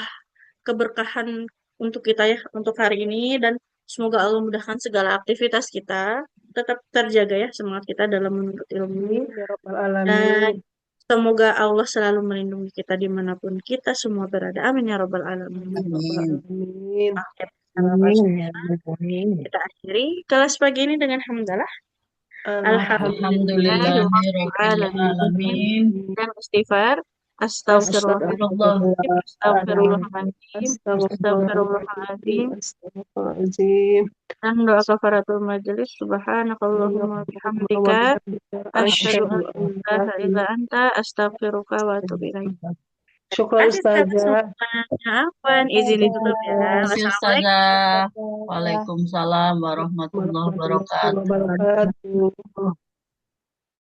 keberkahan untuk kita ya untuk hari ini dan semoga Allah mudahkan segala aktivitas kita tetap terjaga ya semangat kita dalam menuntut ilmu Ya Rabbal dan Alamin. semoga Allah selalu melindungi kita dimanapun kita semua berada. Amin ya Rabbal Alamin. Amin. Akhir Amin ya Rabbal alamin. kita akhiri kelas pagi ini dengan hamdalah. Alhamdulillah. Alhamdulillahirrahmanirrahim. Dan istighfar. Astagfirullahaladzim. Astagfirullahaladzim. Astagfirullahaladzim. Astagfirullahaladzim. Dan doa kafaratul majelis. Subhanakallahumma bihamdika. Asyhadu an la ilaha illa anta. Astaghfiruka wa atubu ilaik. Syukur Ustazah. Afwan, izin ditutup ya. Terima kasih Ustazah. Waalaikumsalam warahmatullahi wabarakatuh. Warahmatullahi wabarakatuh.